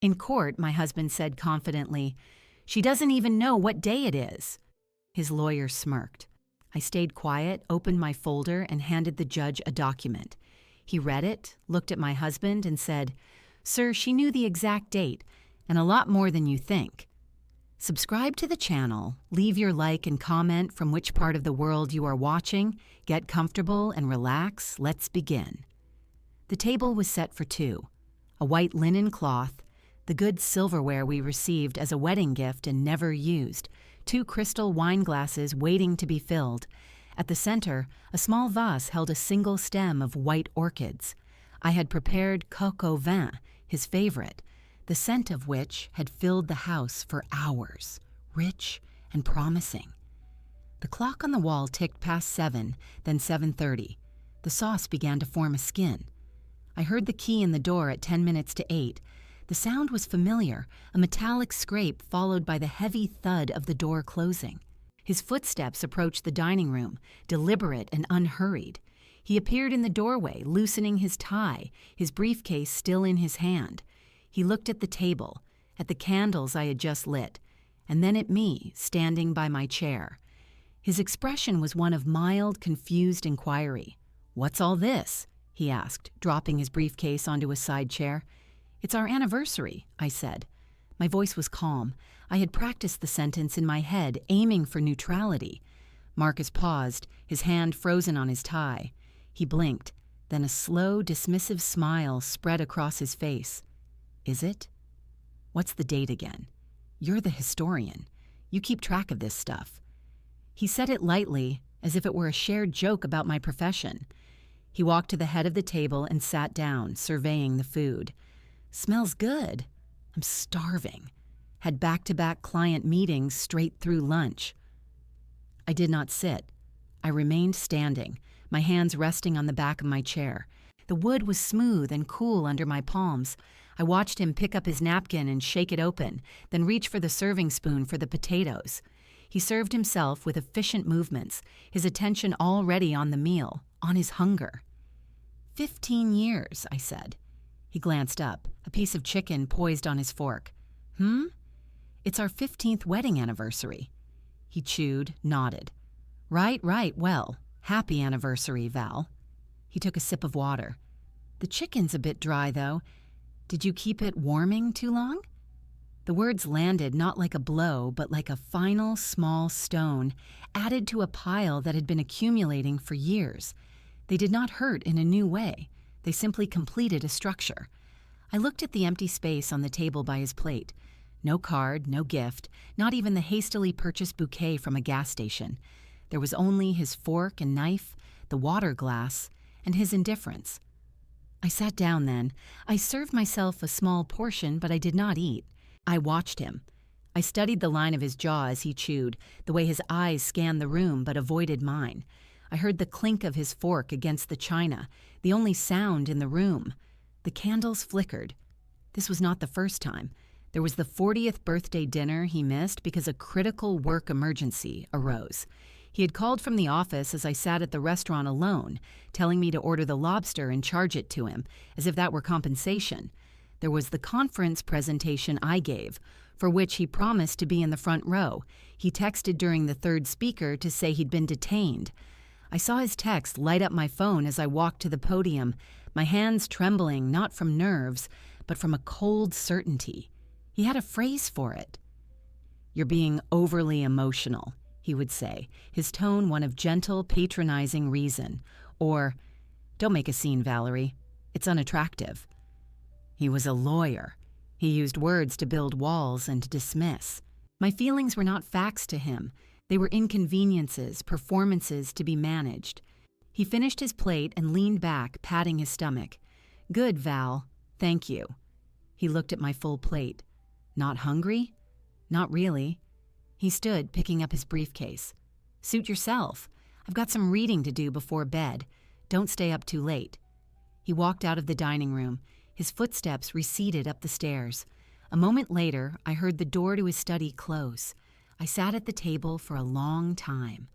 In court, my husband said confidently, "She doesn't even know what day it is." His lawyer smirked. I stayed quiet, opened my folder, and handed the judge a document. He read it, looked at my husband, and said, "Sir, she knew the exact date, and a lot more than you think." Subscribe to the channel, leave your like and comment from which part of the world you are watching, get comfortable and relax, let's begin. The table was set for two. A white linen cloth, the good silverware we received as a wedding gift and never used, two crystal wine glasses waiting to be filled. At the center, a small vase held a single stem of white orchids. I had prepared coq au vin, his favorite, the scent of which had filled the house for hours, rich and promising. The clock on the wall ticked past 7, then 7:30. The sauce began to form a skin. I heard the key in the door at 10 minutes to 8. The sound was familiar, a metallic scrape followed by the heavy thud of the door closing. His footsteps approached the dining room, deliberate and unhurried. He appeared in the doorway, loosening his tie, his briefcase still in his hand. He looked at the table, at the candles I had just lit, and then at me, standing by my chair. His expression was one of mild, confused inquiry. "What's all this?" he asked, dropping his briefcase onto a side chair. "It's our anniversary," I said. My voice was calm. I had practiced the sentence in my head, aiming for neutrality. Marcus paused, his hand frozen on his tie. He blinked, then a slow, dismissive smile spread across his face. "Is it? What's the date again? You're the historian. You keep track of this stuff." He said it lightly, as if it were a shared joke about my profession. He walked to the head of the table and sat down, surveying the food. "Smells good. I'm starving." Had back-to-back client meetings straight through lunch. I did not sit. I remained standing, my hands resting on the back of my chair. The wood was smooth and cool under my palms. I watched him pick up his napkin and shake it open, then reach for the serving spoon for the potatoes. He served himself with efficient movements, his attention already on the meal, on his hunger. 15 years, I said. He glanced up, a piece of chicken poised on his fork. It's our 15th wedding anniversary. He chewed, nodded. Right, well, happy anniversary, Val. He took a sip of water. The chicken's a bit dry, though. Did you keep it warming too long? The words landed not like a blow, but like a final, small stone, added to a pile that had been accumulating for years. They did not hurt in a new way. They simply completed a structure. I looked at the empty space on the table by his plate. No card, no gift, not even the hastily purchased bouquet from a gas station. There was only his fork and knife, the water glass, and his indifference. I sat down then. I served myself a small portion, but I did not eat. I watched him. I studied the line of his jaw as he chewed, the way his eyes scanned the room but avoided mine. I heard the clink of his fork against the china, the only sound in the room. The candles flickered. This was not the first time. There was the 40th birthday dinner he missed because a critical work emergency arose. He had called from the office as I sat at the restaurant alone, telling me to order the lobster and charge it to him, as if that were compensation. There was the conference presentation I gave, for which he promised to be in the front row. He texted during the third speaker to say he'd been detained. I saw his text light up my phone as I walked to the podium, my hands trembling not from nerves, but from a cold certainty. He had a phrase for it. "You're being overly emotional," he would say, his tone one of gentle, patronizing reason. Or, "Don't make a scene, Valerie. It's unattractive." He was a lawyer. He used words to build walls and to dismiss. My feelings were not facts to him. They were inconveniences, performances to be managed. He finished his plate and leaned back, patting his stomach. "Good, Val. Thank you." He looked at my full plate. "Not hungry?" "Not really." He stood, picking up his briefcase. "Suit yourself. I've got some reading to do before bed. Don't stay up too late." He walked out of the dining room. His footsteps receded up the stairs. A moment later, I heard the door to his study close. I sat at the table for a long time.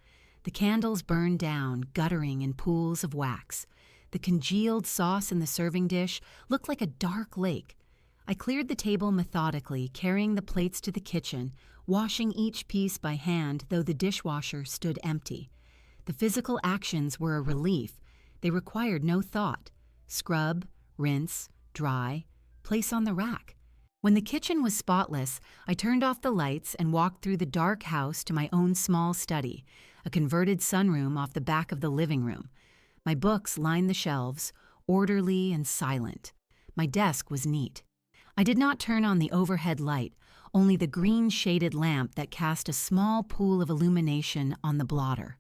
The candles burned down, guttering in pools of wax. The congealed sauce in the serving dish looked like a dark lake. I cleared the table methodically, carrying the plates to the kitchen, washing each piece by hand, though the dishwasher stood empty. The physical actions were a relief. They required no thought. Scrub, rinse, dry, place on the rack. When the kitchen was spotless, I turned off the lights and walked through the dark house to my own small study, a converted sunroom off the back of the living room. My books lined the shelves, orderly and silent. My desk was neat. I did not turn on the overhead light, only the green-shaded lamp that cast a small pool of illumination on the blotter.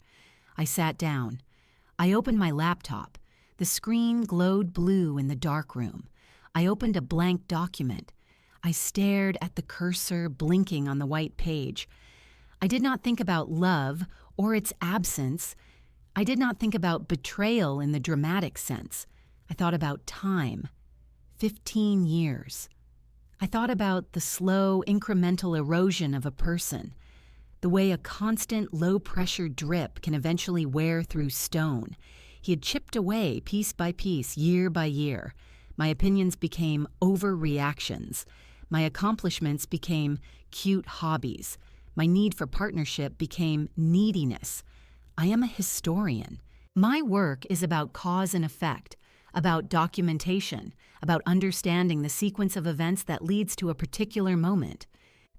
I sat down. I opened my laptop. The screen glowed blue in the dark room. I opened a blank document. I stared at the cursor blinking on the white page. I did not think about love or its absence. I did not think about betrayal in the dramatic sense. I thought about time. 15 years. I thought about the slow, incremental erosion of a person, the way a constant, low-pressure drip can eventually wear through stone. He had chipped away piece by piece, year by year. My opinions became overreactions. My accomplishments became cute hobbies. My need for partnership became neediness. I am a historian. My work is about cause and effect, about documentation, about understanding the sequence of events that leads to a particular moment.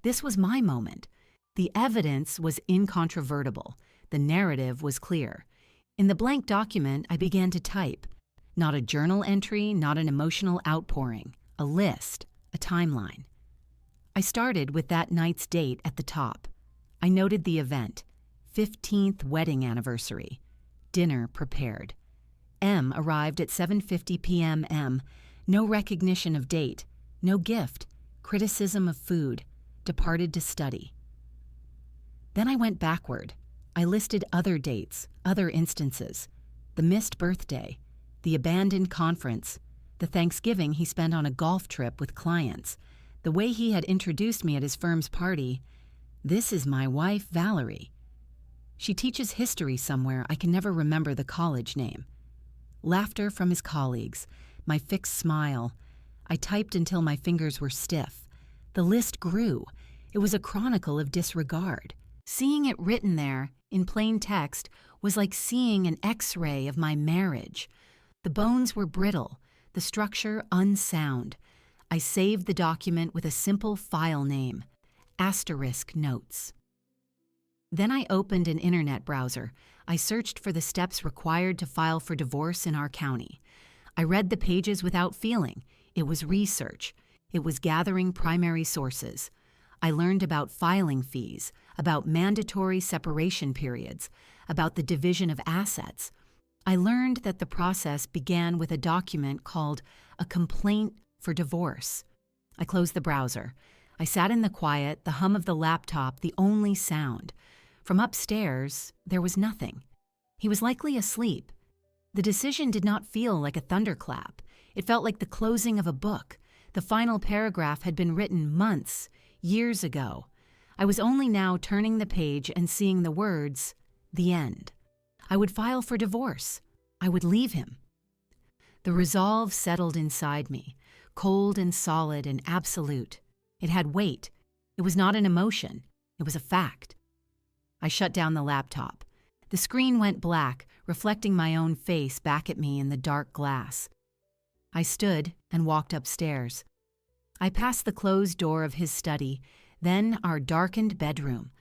This was my moment. The evidence was incontrovertible. The narrative was clear. In the blank document, I began to type. Not a journal entry, not an emotional outpouring. A list, a timeline. I started with that night's date at the top. I noted the event, 15th wedding anniversary. Dinner prepared. M arrived at 7:50 p.m. M. No recognition of date, no gift, criticism of food, departed to study. Then I went backward. I listed other dates, other instances. The missed birthday, the abandoned conference, the Thanksgiving he spent on a golf trip with clients, the way he had introduced me at his firm's party. This is my wife, Valerie. She teaches history somewhere. I can never remember the college name. Laughter from his colleagues, my fixed smile. I typed until my fingers were stiff. The list grew. It was a chronicle of disregard. Seeing it written there, in plain text, was like seeing an X-ray of my marriage. The bones were brittle, the structure unsound. I saved the document with a simple file name, * notes. Then I opened an internet browser. I searched for the steps required to file for divorce in our county. I read the pages without feeling. It was research. It was gathering primary sources. I learned about filing fees, about mandatory separation periods, about the division of assets. I learned that the process began with a document called a complaint for divorce. I closed the browser. I sat in the quiet, the hum of the laptop the only sound. From upstairs, there was nothing. He was likely asleep. The decision did not feel like a thunderclap. It felt like the closing of a book. The final paragraph had been written months, years ago. I was only now turning the page and seeing the words, the end. I would file for divorce. I would leave him. The resolve settled inside me, cold and solid and absolute. It had weight. It was not an emotion. It was a fact. I shut down the laptop. The screen went black, reflecting my own face back at me in the dark glass. I stood and walked upstairs. I passed the closed door of his study, then our darkened bedroom.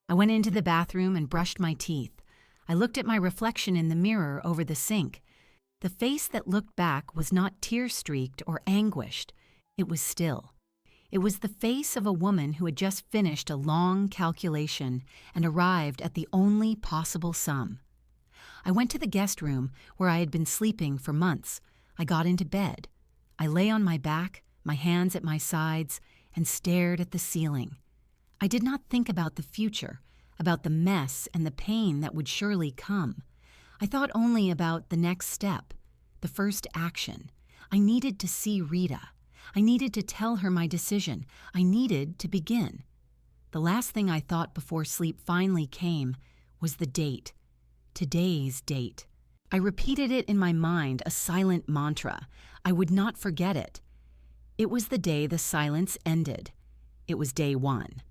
I went into the bathroom and brushed my teeth. I looked at my reflection in the mirror over the sink. The face that looked back was not tear-streaked or anguished. It was still. It was the face of a woman who had just finished a long calculation and arrived at the only possible sum. I went to the guest room where I had been sleeping for months. I got into bed. I lay on my back, my hands at my sides, and stared at the ceiling. I did not think about the future, about the mess and the pain that would surely come. I thought only about the next step, the first action. I needed to see Rita. I needed to tell her my decision. I needed to begin. The last thing I thought before sleep finally came was the date. Today's date. I repeated it in my mind, a silent mantra. I would not forget it. It was the day the silence ended. It was day 1.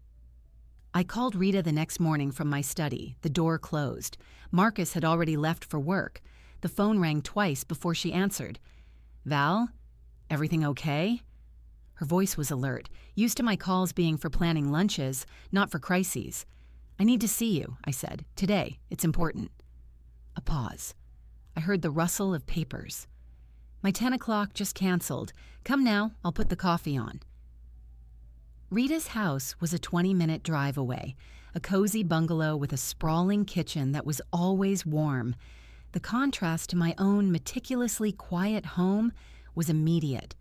I called Rita the next morning from my study, the door closed. Marcus had already left for work. The phone rang twice before she answered. "Val, everything okay?" Her voice was alert, used to my calls being for planning lunches, not for crises. "I need to see you," I said. "Today. It's important." A pause. I heard the rustle of papers. "My 10 o'clock just canceled. Come now, I'll put the coffee on." Rita's house was a 20-minute drive away, a cozy bungalow with a sprawling kitchen that was always warm. The contrast to my own meticulously quiet home was immediate.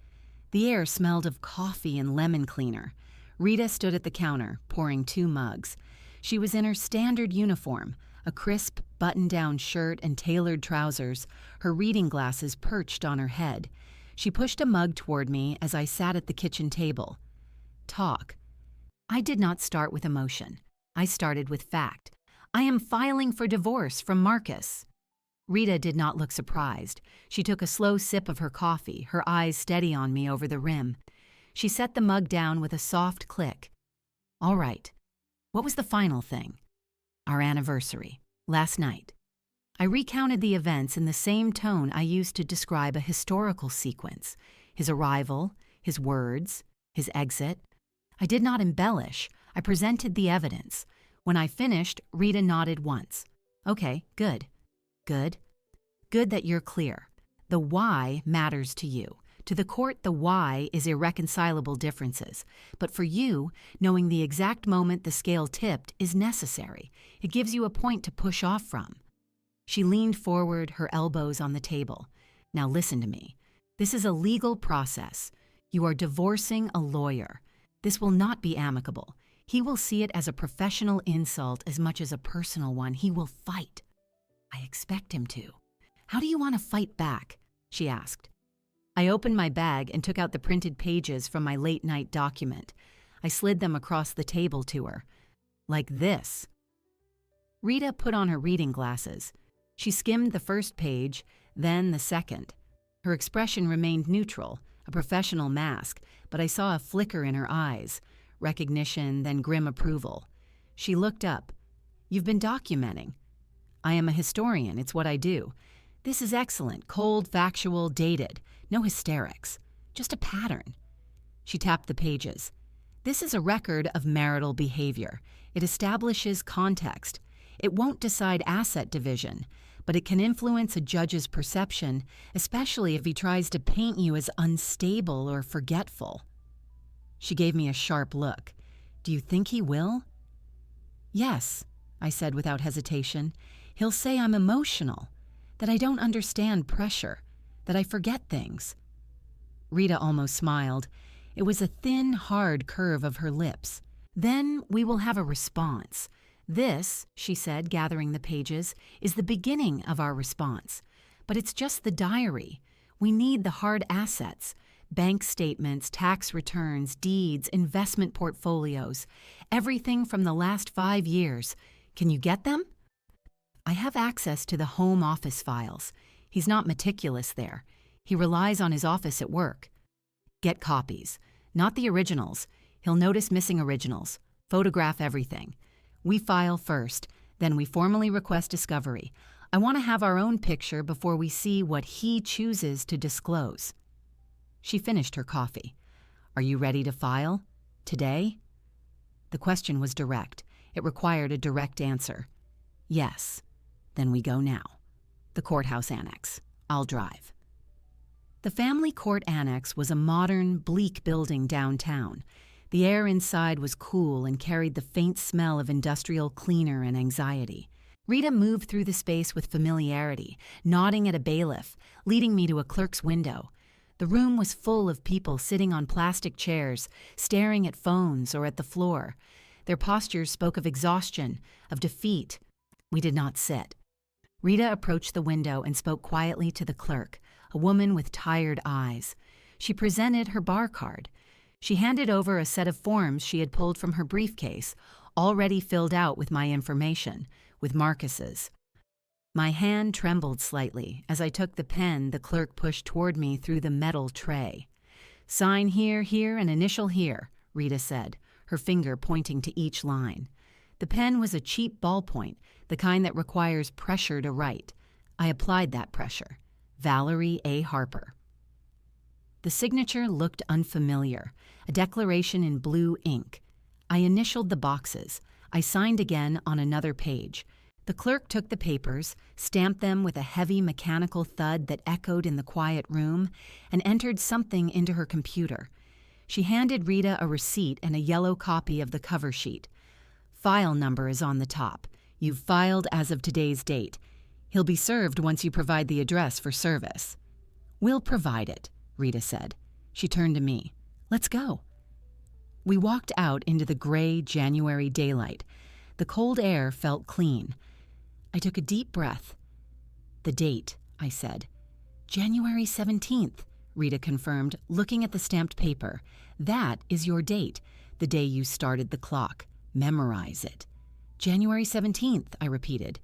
The air smelled of coffee and lemon cleaner. Rita stood at the counter, pouring 2 mugs. She was in her standard uniform, a crisp button-down shirt and tailored trousers, her reading glasses perched on her head. She pushed a mug toward me as I sat at the kitchen table. Talk. I did not start with emotion. I started with fact. "I am filing for divorce from Marcus." Rita did not look surprised. She took a slow sip of her coffee, her eyes steady on me over the rim. She set the mug down with a soft click. "All right. What was the final thing?" "Our anniversary. Last night." I recounted the events in the same tone I used to describe a historical sequence. His arrival, his words, his exit. I did not embellish. I presented the evidence. When I finished, Rita nodded once. "Okay, good. Good. Good that you're clear. The why matters to you. To the court, the why is irreconcilable differences. But for you, knowing the exact moment the scale tipped is necessary. It gives you a point to push off from." She leaned forward, her elbows on the table. "Now listen to me. This is a legal process. You are divorcing a lawyer. This will not be amicable. He will see it as a professional insult as much as a personal one. He will fight." "I expect him to." "How do you want to fight back?" she asked. I opened my bag and took out the printed pages from my late-night document. I slid them across the table to her. "Like this." Rita put on her reading glasses. She skimmed the first page, then the second. Her expression remained neutral, a professional mask, but I saw a flicker in her eyes, recognition, then grim approval. She looked up. "You've been documenting." "I am a historian. It's what I do." "This is excellent, cold, factual, dated. No hysterics. Just a pattern." She tapped the pages. "This is a record of marital behavior. It establishes context. It won't decide asset division, but it can influence a judge's perception, especially if he tries to paint you as unstable or forgetful." She gave me a sharp look. "Do you think he will?" "Yes," I said without hesitation. "He'll say I'm emotional, that I don't understand pressure, that I forget things." Rita almost smiled. It was a thin, hard curve of her lips. "Then we will have a response. This," she said, gathering the pages, "is the beginning of our response. But it's just the diary. We need the hard assets. Bank statements, tax returns, deeds, investment portfolios. Everything from the last 5 years. Can you get them?" "I have access to the home office files. He's not meticulous there. He relies on his office at work." "Get copies. Not the originals. He'll notice missing originals. Photograph everything. We file first, then we formally request discovery. I want to have our own picture before we see what he chooses to disclose." She finished her coffee. "Are you ready to file? Today?" The question was direct. It required a direct answer. "Yes." "Then we go now." "The courthouse annex. I'll drive." The family court annex was a modern, bleak building downtown. The air inside was cool and carried the faint smell of industrial cleaner and anxiety. Rita moved through the space with familiarity, nodding at a bailiff, leading me to a clerk's window. The room was full of people sitting on plastic chairs, staring at phones or at the floor. Their postures spoke of exhaustion, of defeat. We did not sit. Rita approached the window and spoke quietly to the clerk, a woman with tired eyes. She presented her bar card. She handed over a set of forms she had pulled from her briefcase, already filled out with my information, with Marcus's. My hand trembled slightly as I took the pen the clerk pushed toward me through the metal tray. Sign here, here, and initial here, Rita said, her finger pointing to each line. The pen was a cheap ballpoint, the kind that requires pressure to write. I applied that pressure. Valerie A. Harper. The signature looked unfamiliar, a declaration in blue ink. I initialed the boxes. I signed again on another page. The clerk took the papers, stamped them with a heavy mechanical thud that echoed in the quiet room, and entered something into her computer. She handed Rita a receipt and a yellow copy of the cover sheet. File number is on the top. You've filed as of today's date. He'll be served once you provide the address for service. We'll provide it, Rita said. She turned to me. Let's go. We walked out into the gray January daylight. The cold air felt clean. I took a deep breath. The date, I said. January 17th, Rita confirmed, looking at the stamped paper. That is your date, the day you started the clock. Memorize it. January 17th, I repeated.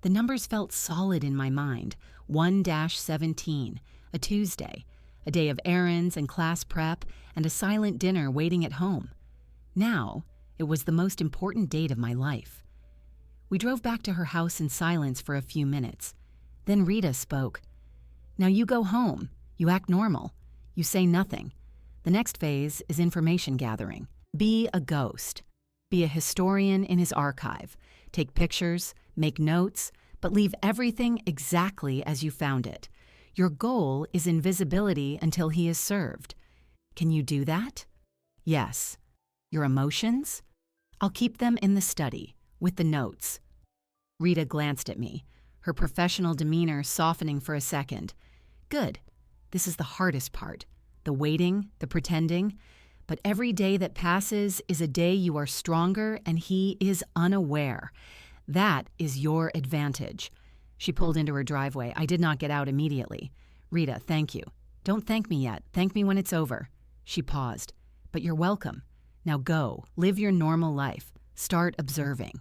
The numbers felt solid in my mind. 1-17, a Tuesday, a day of errands and class prep, and a silent dinner waiting at home. Now, it was the most important date of my life. We drove back to her house in silence for a few minutes. Then Rita spoke. Now you go home. You act normal. You say nothing. The next phase is information gathering. Be a ghost. Be a historian in his archive. Take pictures, make notes, but leave everything exactly as you found it. Your goal is invisibility until he is served. Can you do that? Yes. Your emotions? I'll keep them in the study, with the notes. Rita glanced at me, her professional demeanor softening for a second. Good. This is the hardest part. The waiting, the pretending. But every day that passes is a day you are stronger and he is unaware. That is your advantage. She pulled into her driveway. I did not get out immediately. Rita, thank you. Don't thank me yet. Thank me when it's over. She paused. But you're welcome. Now go. Live your normal life. Start observing.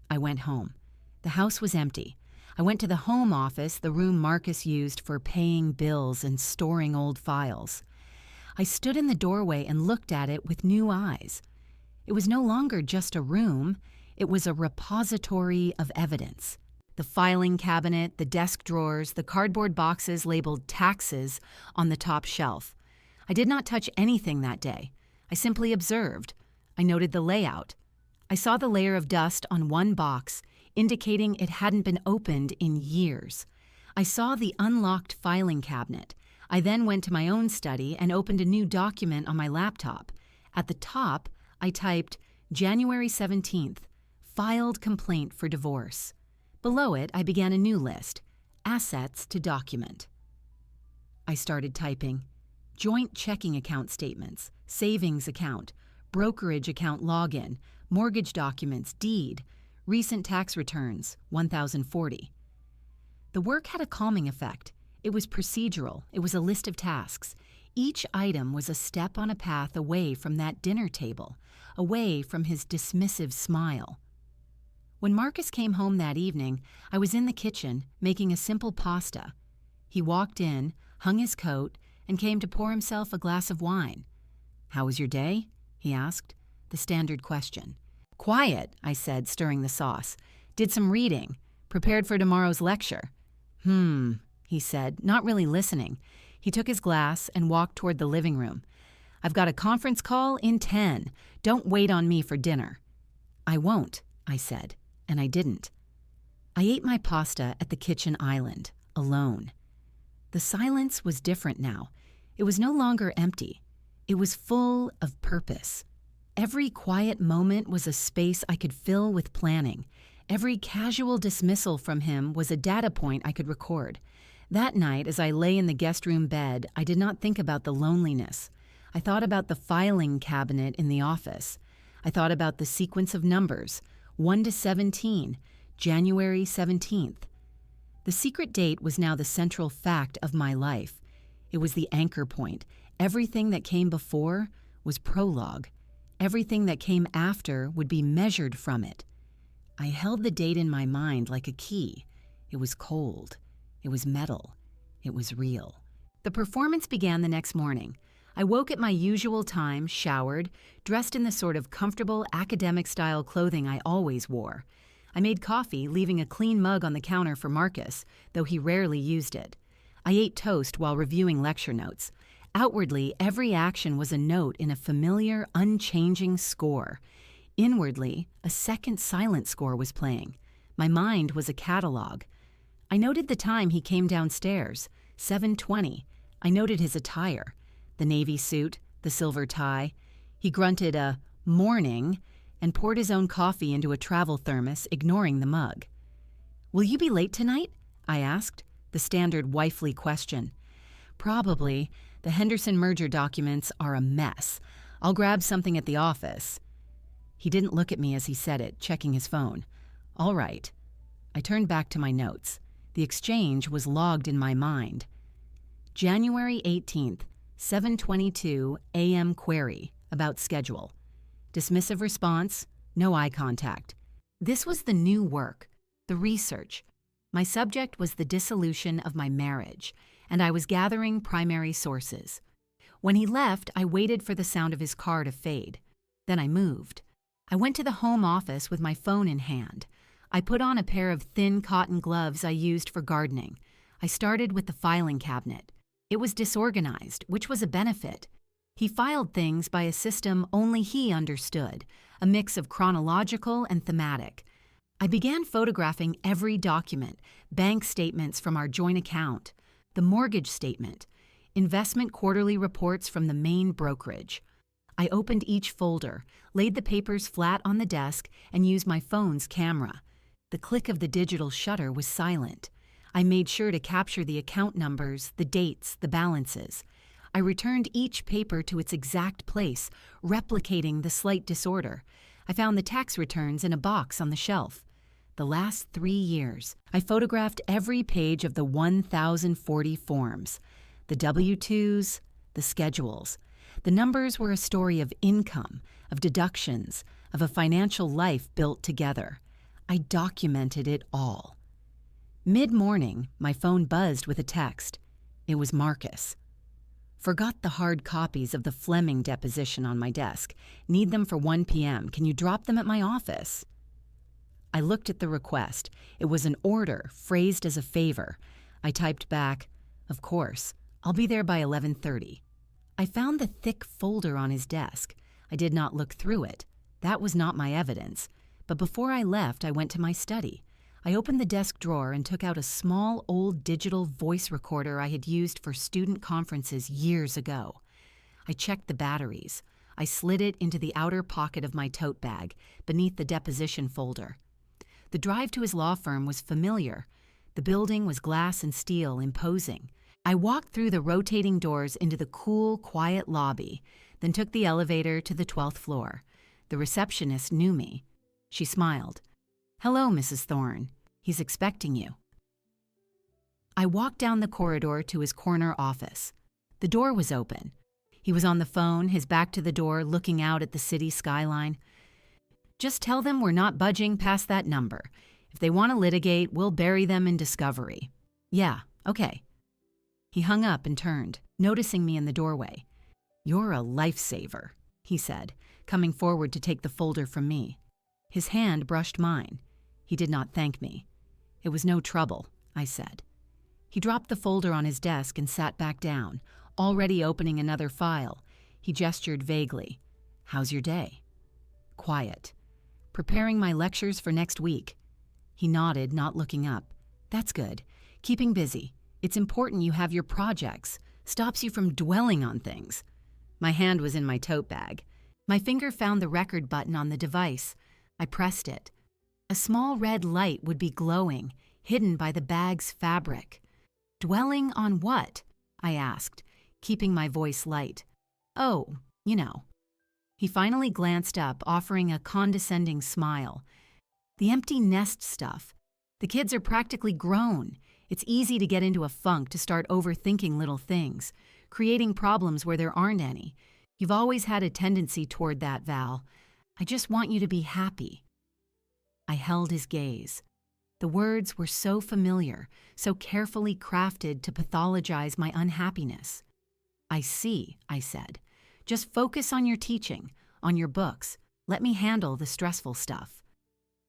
I went home. The house was empty. I went to the home office, the room Marcus used for paying bills and storing old files. I stood in the doorway and looked at it with new eyes. It was no longer just a room. It was a repository of evidence. The filing cabinet, the desk drawers, the cardboard boxes labeled taxes on the top shelf. I did not touch anything that day. I simply observed. I noted the layout. I saw the layer of dust on one box, indicating it hadn't been opened in years. I saw the unlocked filing cabinet. I then went to my own study and opened a new document on my laptop. At the top, I typed January 17th, filed complaint for divorce. Below it, I began a new list, assets to document. I started typing joint checking account statements, savings account, brokerage account login, mortgage documents, deed, recent tax returns, 1040. The work had a calming effect. It was procedural. It was a list of tasks. Each item was a step on a path away from that dinner table, away from his dismissive smile. When Marcus came home that evening, I was in the kitchen making a simple pasta. He walked in, hung his coat, and came to pour himself a glass of wine. "How was your day?" he asked, the standard question. "Quiet," I said, stirring the sauce. "Did some reading. Prepared for tomorrow's lecture." He said, not really listening. He took his glass and walked toward the living room. "I've got a conference call in 10. Don't wait on me for dinner." "I won't," I said, and I didn't. I ate my pasta at the kitchen island, alone. The silence was different now. It was no longer empty. It was full of purpose. Every quiet moment was a space I could fill with planning. Every casual dismissal from him was a data point I could record. That night, as I lay in the guest room bed, I did not think about the loneliness. I thought about the filing cabinet in the office. I thought about the sequence of numbers, 1 to 17, January 17th. The secret date was now the central fact of my life. It was the anchor point. Everything that came before was prologue. Everything that came after would be measured from it. I held the date in my mind like a key. It was cold. It was metal. It was real. The performance began the next morning. I woke at my usual time, showered, dressed in the sort of comfortable academic-style clothing I always wore. I made coffee, leaving a clean mug on the counter for Marcus, though he rarely used it. I ate toast while reviewing lecture notes. Outwardly, every action was a note in a familiar, unchanging score. Inwardly, a second silent score was playing. My mind was a catalog. I noted the time he came downstairs, 7:20. I noted his attire, the navy suit, the silver tie. He grunted a "morning" and poured his own coffee into a travel thermos, ignoring the mug. "Will you be late tonight?" I asked, the standard wifely question. "Probably. The Henderson merger documents are a mess. I'll grab something at the office." He didn't look at me as he said it, checking his phone. "All right." I turned back to my notes. The exchange was logged in my mind. January 18th, 7:22 a.m. query about schedule. Dismissive response, no eye contact. This was the new work, the research. My subject was the dissolution of my marriage, and I was gathering primary sources. When he left, I waited for the sound of his car to fade. Then I moved. I went to the home office with my phone in hand. I put on a pair of thin cotton gloves I used for gardening. I started with the filing cabinet. It was disorganized, which was a benefit. He filed things by a system only he understood, a mix of chronological and thematic. I began photographing every document, bank statements from our joint account, the mortgage statement, investment quarterly reports from the main brokerage. I opened each folder, laid the papers flat on the desk, and used my phone's camera. The click of the digital shutter was silent. I made sure to capture the account numbers, the dates, the balances. I returned each paper to its exact place, replicating the slight disorder. I found the tax returns in a box on the shelf. The last 3 years, I photographed every page of the 1,040 forms, the W-2s, the schedules. The numbers were a story of income, of deductions, of a financial life built together. I documented it all. Mid-morning, my phone buzzed with a text. It was Marcus. "Forgot the hard copies of the Fleming deposition on my desk. Need them for 1 p.m. Can you drop them at my office?" I looked at the request. It was an order, phrased as a favor. I typed back, "Of course. I'll be there by 11:30. I found the thick folder on his desk. I did not look through it. That was not my evidence. But before I left, I went to my study. I opened the desk drawer and took out a small, old digital voice recorder I had used for student conferences years ago. I checked the batteries. I slid it into the outer pocket of my tote bag, beneath the deposition folder. The drive to his law firm was familiar. The building was glass and steel, imposing. I walked through the rotating doors into the cool, quiet lobby, then took the elevator to the 12th floor. The receptionist knew me. She smiled. "Hello, Mrs. Thorne. He's expecting you." I walked down the corridor to his corner office. The door was open. He was on the phone, his back to the door, looking out at the city skyline. "Just tell them we're not budging past that number. If they want to litigate, we'll bury them in discovery." "Yeah, okay." He hung up and turned, noticing me in the doorway. "You're a lifesaver," he said, coming forward to take the folder from me. His hand brushed mine. He did not thank me. "It was no trouble," I said. He dropped the folder on his desk and sat back down, already opening another file. He gestured vaguely. "How's your day?" "Quiet. Preparing my lectures for next week." He nodded, not looking up. "That's good. Keeping busy. It's important you have your projects. Stops you from dwelling on things." My hand was in my tote bag. My finger found the record button on the device. I pressed it. A small red light would be glowing, hidden by the bag's fabric. "Dwelling on what?" I asked, keeping my voice light. "Oh, you know." He finally glanced up, offering a condescending smile. "The empty nest stuff. The kids are practically grown. It's easy to get into a funk, to start overthinking little things, creating problems where there aren't any. You've always had a tendency toward that, Val. I just want you to be happy." I held his gaze. The words were so familiar, so carefully crafted to pathologize my unhappiness. I see, I said. Just focus on your teaching, on your books. Let me handle the stressful stuff.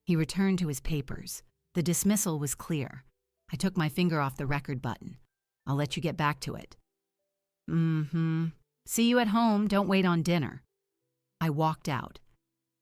He returned to his papers. The dismissal was clear. I took my finger off the record button. I'll let you get back to it. See you at home. Don't wait on dinner. I walked out.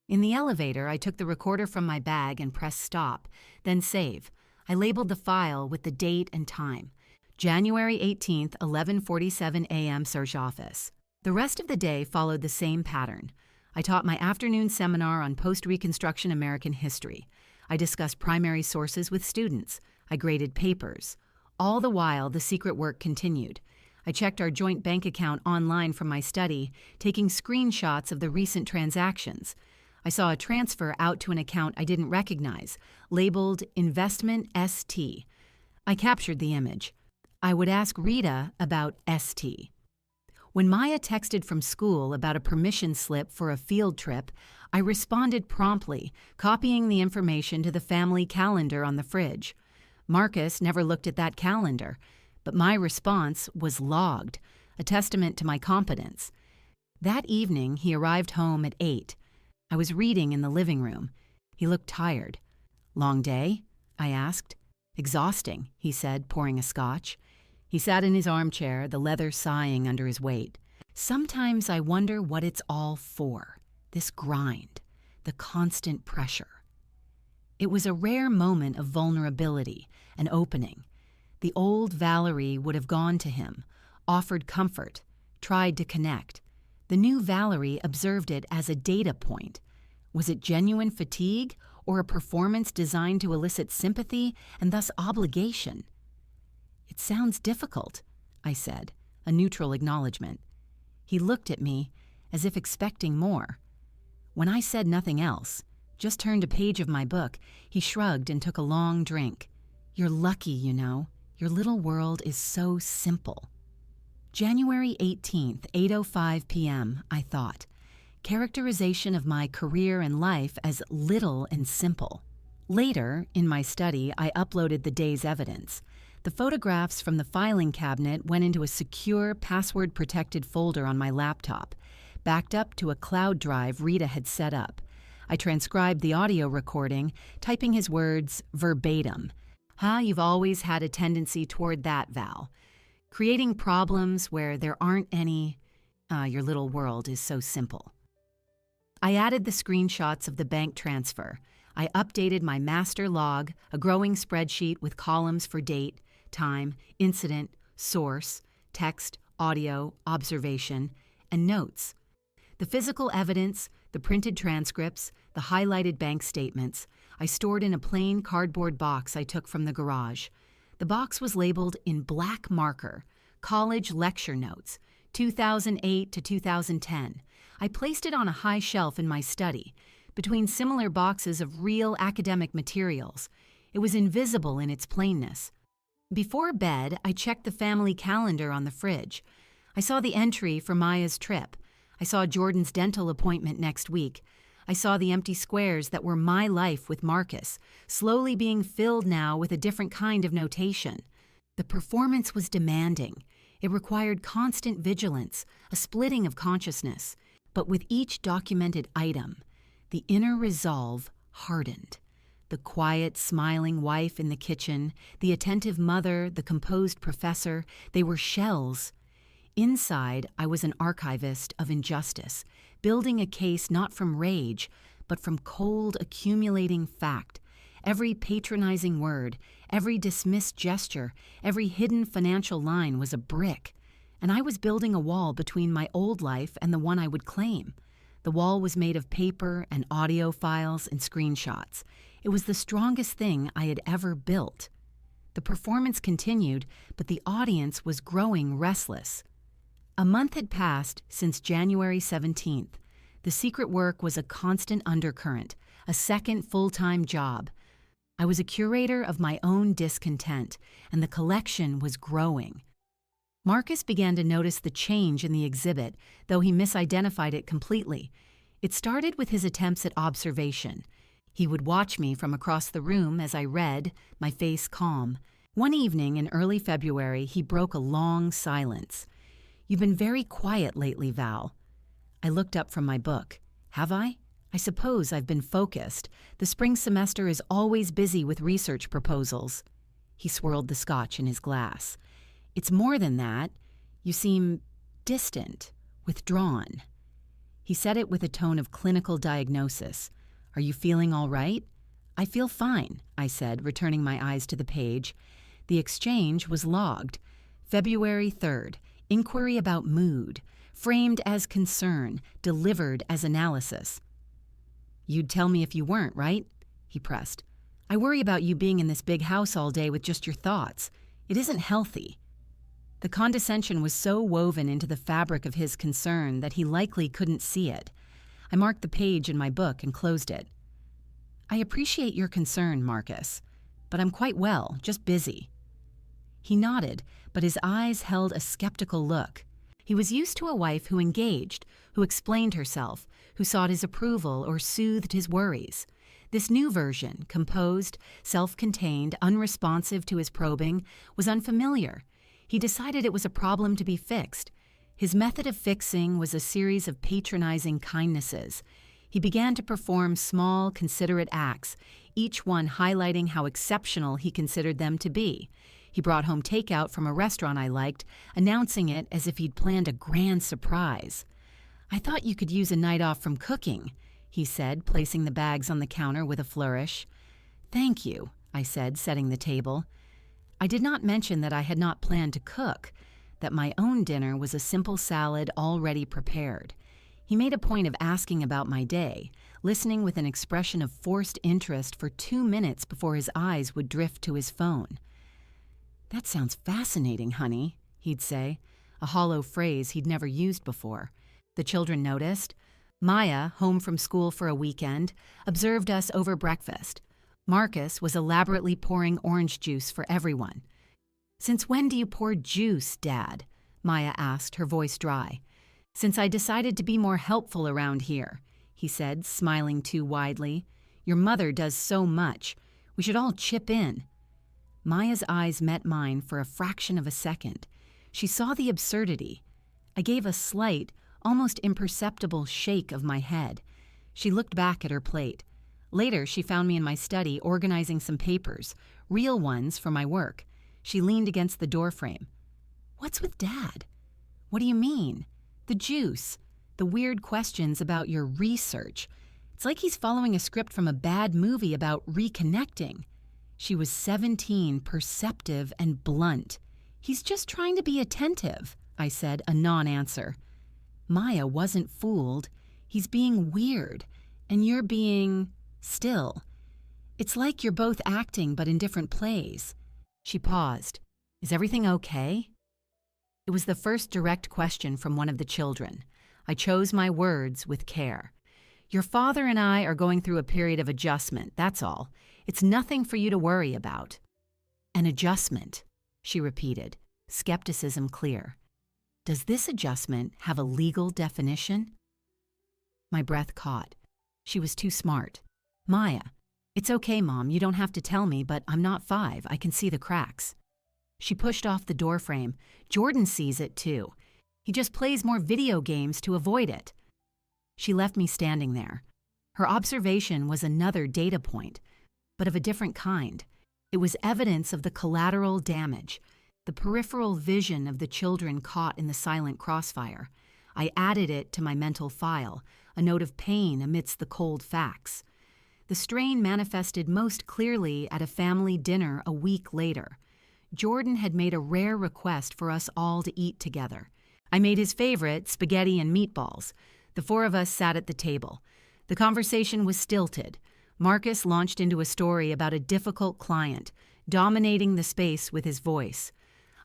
In the elevator, I took the recorder from my bag and pressed stop, then save. I labeled the file with the date and time. January 18th, 11:47 a.m. search office. The rest of the day followed the same pattern. I taught my afternoon seminar on post-Reconstruction American history. I discussed primary sources with students. I graded papers. All the while, the secret work continued. I checked our joint bank account online from my study, taking screenshots of the recent transactions. I saw a transfer out to an account I didn't recognize, labeled Investment ST. I captured the image. I would ask Rita about ST. When Maya texted from school about a permission slip for a field trip, I responded promptly, copying the information to the family calendar on the fridge. Marcus never looked at that calendar, but my response was logged, a testament to my competence. That evening, he arrived home at 8. I was reading in the living room. He looked tired. Long day? I asked. Exhausting, he said, pouring a scotch. He sat in his armchair, the leather sighing under his weight. Sometimes I wonder what it's all for, this grind, the constant pressure. It was a rare moment of vulnerability, an opening. The old Valerie would have gone to him, offered comfort, tried to connect. The new Valerie observed it as a data point. Was it genuine fatigue or a performance designed to elicit sympathy and thus obligation? It sounds difficult, I said, a neutral acknowledgement. He looked at me as if expecting more. When I said nothing else, just turned a page of my book, he shrugged and took a long drink. You're lucky, you know. Your little world is so simple. January 18th, 8:05 p.m., I thought. Characterization of my career and life as little and simple. Later, in my study, I uploaded the day's evidence. The photographs from the filing cabinet went into a secure, password-protected folder on my laptop, backed up to a cloud drive Rita had set up. I transcribed the audio recording, typing his words verbatim. You've always had a tendency toward that, Val. Creating problems where there aren't any. Your little world is so simple. I added the screenshots of the bank transfer. I updated my master log, a growing spreadsheet with columns for date, time, incident, source, text, audio, observation, and notes. The physical evidence, the printed transcripts, the highlighted bank statements, I stored in a plain cardboard box I took from the garage. The box was labeled in black marker, College Lecture Notes, 2008 to 2010. I placed it on a high shelf in my study, between similar boxes of real academic materials. It was invisible in its plainness. Before bed, I checked the family calendar on the fridge. I saw the entry for Maya's trip. I saw Jordan's dental appointment next week. I saw the empty squares that were my life with Marcus, slowly being filled now with a different kind of notation. The performance was demanding. It required constant vigilance, a splitting of consciousness. But with each documented item, the inner resolve hardened. The quiet, smiling wife in the kitchen, the attentive mother, the composed professor, they were shells. Inside, I was an archivist of injustice, building a case not from rage, but from cold, accumulating fact. Every patronizing word, every dismissed gesture, every hidden financial line was a brick, and I was building a wall between my old life and the one I would claim. The wall was made of paper and audio files and screenshots. It was the strongest thing I had ever built. The performance continued, but the audience was growing restless. A month had passed since January 17th. The secret work was a constant undercurrent, a second full-time job. I was a curator of my own discontent, and the collection was growing. Marcus began to notice the change in the exhibit, though he misidentified it completely. It started with his attempts at observation. He would watch me from across the room as I read, my face calm. One evening in early February, he broke a long silence. You've been very quiet lately, Val. I looked up from my book. Have I? I suppose I've been focused. The spring semester is always busy with research proposals. He swirled the scotch in his glass. It's more than that. You seem distant, withdrawn. He said it with a tone of clinical diagnosis. Are you feeling all right? I feel fine, I said, returning my eyes to the page. The exchange was logged. February 3rd, inquiry about mood, framed as concern, delivered as analysis. You'd tell me if you weren't, right? He pressed. I worry about you being in this big house all day with just your thoughts. It isn't healthy. The condescension was so woven into the fabric of his concern that he likely couldn't see it. I marked the page in my book and closed it. I appreciate your concern, Marcus, but I'm quite well, just busy. He nodded, but his eyes held a skeptical look. He was used to a wife who engaged, who explained herself, who sought his approval or soothed his worries. This new version, composed, self-contained, unresponsive to his probing, was unfamiliar. He decided it was a problem to be fixed. His method of fixing was a series of patronizing kindnesses. He began to perform small, considerate acts, each one highlighting how exceptional he considered them to be. He brought home takeout from a restaurant I liked, announcing it as if he'd planned a grand surprise. I thought you could use a night off from cooking, he said, placing the bags on the counter with a flourish. Thank you, I said, setting the table. I did not mention that I had not planned to cook, that my own dinner was a simple salad already prepared. He made a point of asking about my day, listening with an expression of forced interest for 2 minutes before his eyes would drift to his phone. That sounds fascinating, honey, he'd say, a hollow phrase he'd never used before. The children noticed. Maya, home from school for a weekend, observed us over breakfast. Marcus was elaborately pouring orange juice for everyone. Since when do you pour juice, Dad? Maya asked, her voice dry. Since I decided to be more helpful around here, he said, smiling too widely. Your mother does so much. We should all chip in. Maya's eyes met mine for a fraction of a second. She saw the absurdity. I gave a slight, almost imperceptible shake of my head. She looked back at her plate. Later, she found me in my study organizing some papers, real ones for my work. She leaned against the doorframe. What's with Dad? What do you mean? The juice. The weird questions about your research. It's like he's following a script from a bad movie about reconnecting. She was 17, perceptive and blunt. He's just trying to be attentive, I said, a non-answer. Maya wasn't fooled. He's being weird, and you're being still. It's like you're both acting but in different plays. She paused. Is everything okay? It was the first direct question from one of the children. I chose my words with care. Your father and I are going through a period of adjustment, that's all. It's nothing for you to worry about. An adjustment, she repeated, skepticism clear. Does this adjustment have a legal definition? My breath caught. She was too smart. Maya, it's okay, Mom, you don't have to tell me, but I'm not 5. I can see the cracks. She pushed off the doorframe. Jordan sees it too. He just plays more video games to avoid it. She left me standing there. Her observation was another data point, but of a different kind. It was evidence of the collateral damage, the peripheral vision of the children caught in the silent crossfire. I added it to my mental file, a note of pain amidst the cold facts. The strain manifested most clearly at a family dinner a week later. Jordan had made a rare request for us all to eat together. I made his favorite, spaghetti and meatballs. The 4 of us sat at the table. The conversation was stilted. Marcus launched into a story about a difficult client, dominating the space with his voice.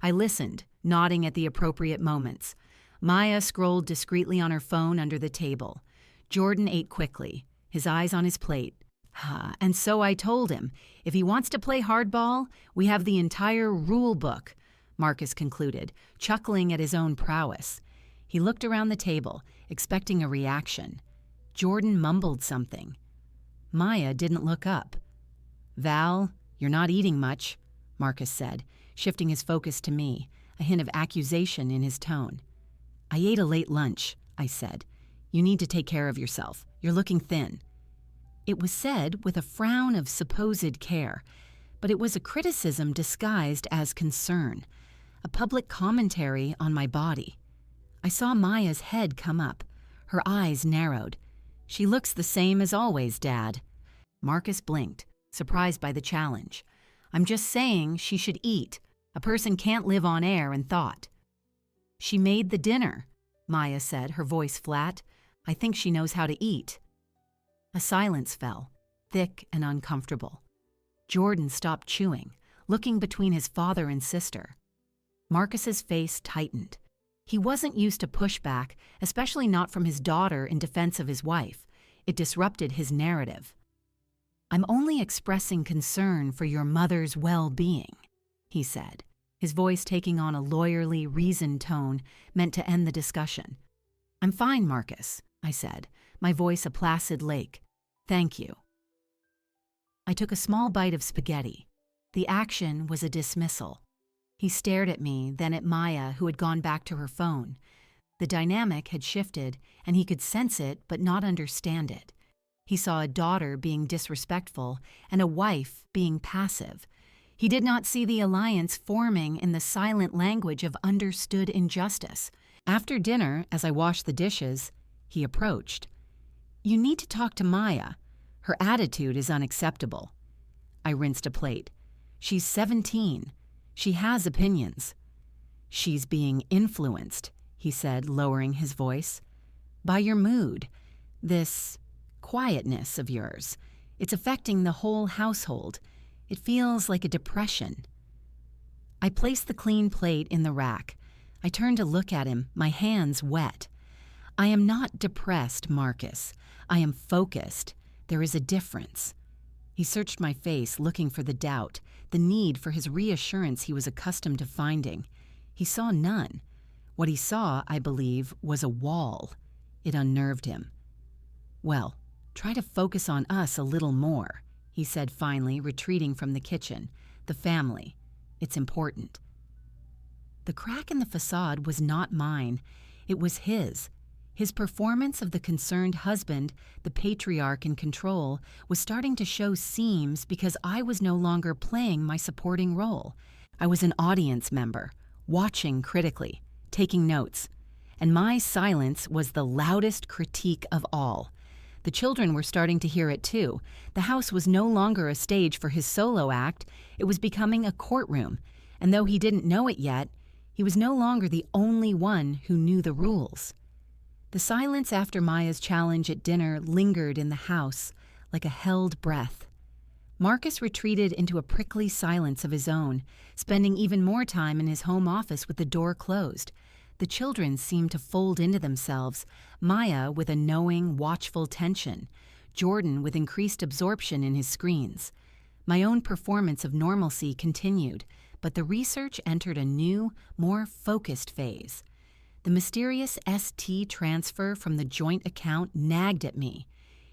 I listened, nodding at the appropriate moments. Maya scrolled discreetly on her phone under the table. Jordan ate quickly, his eyes on his plate. And so I told him, if he wants to play hardball, we have the entire rule book, Marcus concluded, chuckling at his own prowess. He looked around the table, expecting a reaction. Jordan mumbled something. Maya didn't look up. Val, you're not eating much, Marcus said, shifting his focus to me, a hint of accusation in his tone. "I ate a late lunch," I said. "You need to take care of yourself. You're looking thin." It was said with a frown of supposed care, but it was a criticism disguised as concern, a public commentary on my body. I saw Maya's head come up. Her eyes narrowed. "She looks the same as always, Dad." Marcus blinked, surprised by the challenge. "I'm just saying she should eat. A person can't live on air and thought." "She made the dinner," Maya said, her voice flat. "I think she knows how to eat." A silence fell, thick and uncomfortable. Jordan stopped chewing, looking between his father and sister. Marcus's face tightened. He wasn't used to pushback, especially not from his daughter in defense of his wife. It disrupted his narrative. "I'm only expressing concern for your mother's well-being," he said, his voice taking on a lawyerly, reasoned tone meant to end the discussion. "I'm fine, Marcus," I said, my voice a placid lake. "Thank you." I took a small bite of spaghetti. The action was a dismissal. He stared at me, then at Maya, who had gone back to her phone. The dynamic had shifted, and he could sense it but not understand it. He saw a daughter being disrespectful and a wife being passive. He did not see the alliance forming in the silent language of understood injustice. After dinner, as I washed the dishes, he approached. "You need to talk to Maya. Her attitude is unacceptable." I rinsed a plate. "She's 17. She has opinions." "She's being influenced," he said, lowering his voice, "by your mood. This quietness of yours. It's affecting the whole household. It feels like a depression." I placed the clean plate in the rack. I turned to look at him, my hands wet. "I am not depressed, Marcus. I am focused. There is a difference." He searched my face, looking for the doubt, the need for his reassurance he was accustomed to finding. He saw none. What he saw, I believe, was a wall. It unnerved him. "Well, try to focus on us a little more," he said finally, retreating from the kitchen. "The family. It's important." The crack in the facade was not mine. It was his. His performance of the concerned husband, the patriarch in control, was starting to show seams because I was no longer playing my supporting role. I was an audience member, watching critically, taking notes. And my silence was the loudest critique of all. The children were starting to hear it too. The house was no longer a stage for his solo act. It was becoming a courtroom. And though he didn't know it yet, he was no longer the only one who knew the rules. The silence after Maya's challenge at dinner lingered in the house, like a held breath. Marcus retreated into a prickly silence of his own, spending even more time in his home office with the door closed. The children seemed to fold into themselves, Maya with a knowing, watchful tension, Jordan with increased absorption in his screens. My own performance of normalcy continued, but the research entered a new, more focused phase. The mysterious ST transfer from the joint account nagged at me.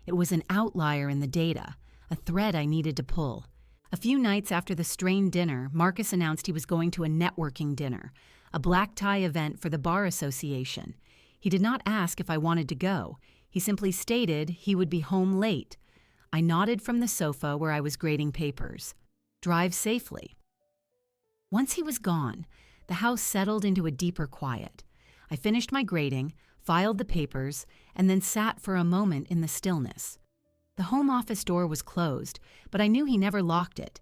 It was an outlier in the data, a thread I needed to pull. A few nights after the strained dinner, Marcus announced he was going to a networking dinner, a black tie event for the Bar Association. He did not ask if I wanted to go. He simply stated he would be home late. I nodded from the sofa where I was grading papers. "Drive safely." Once he was gone, the house settled into a deeper quiet. I finished my grading, filed the papers, and then sat for a moment in the stillness. The home office door was closed, but I knew he never locked it.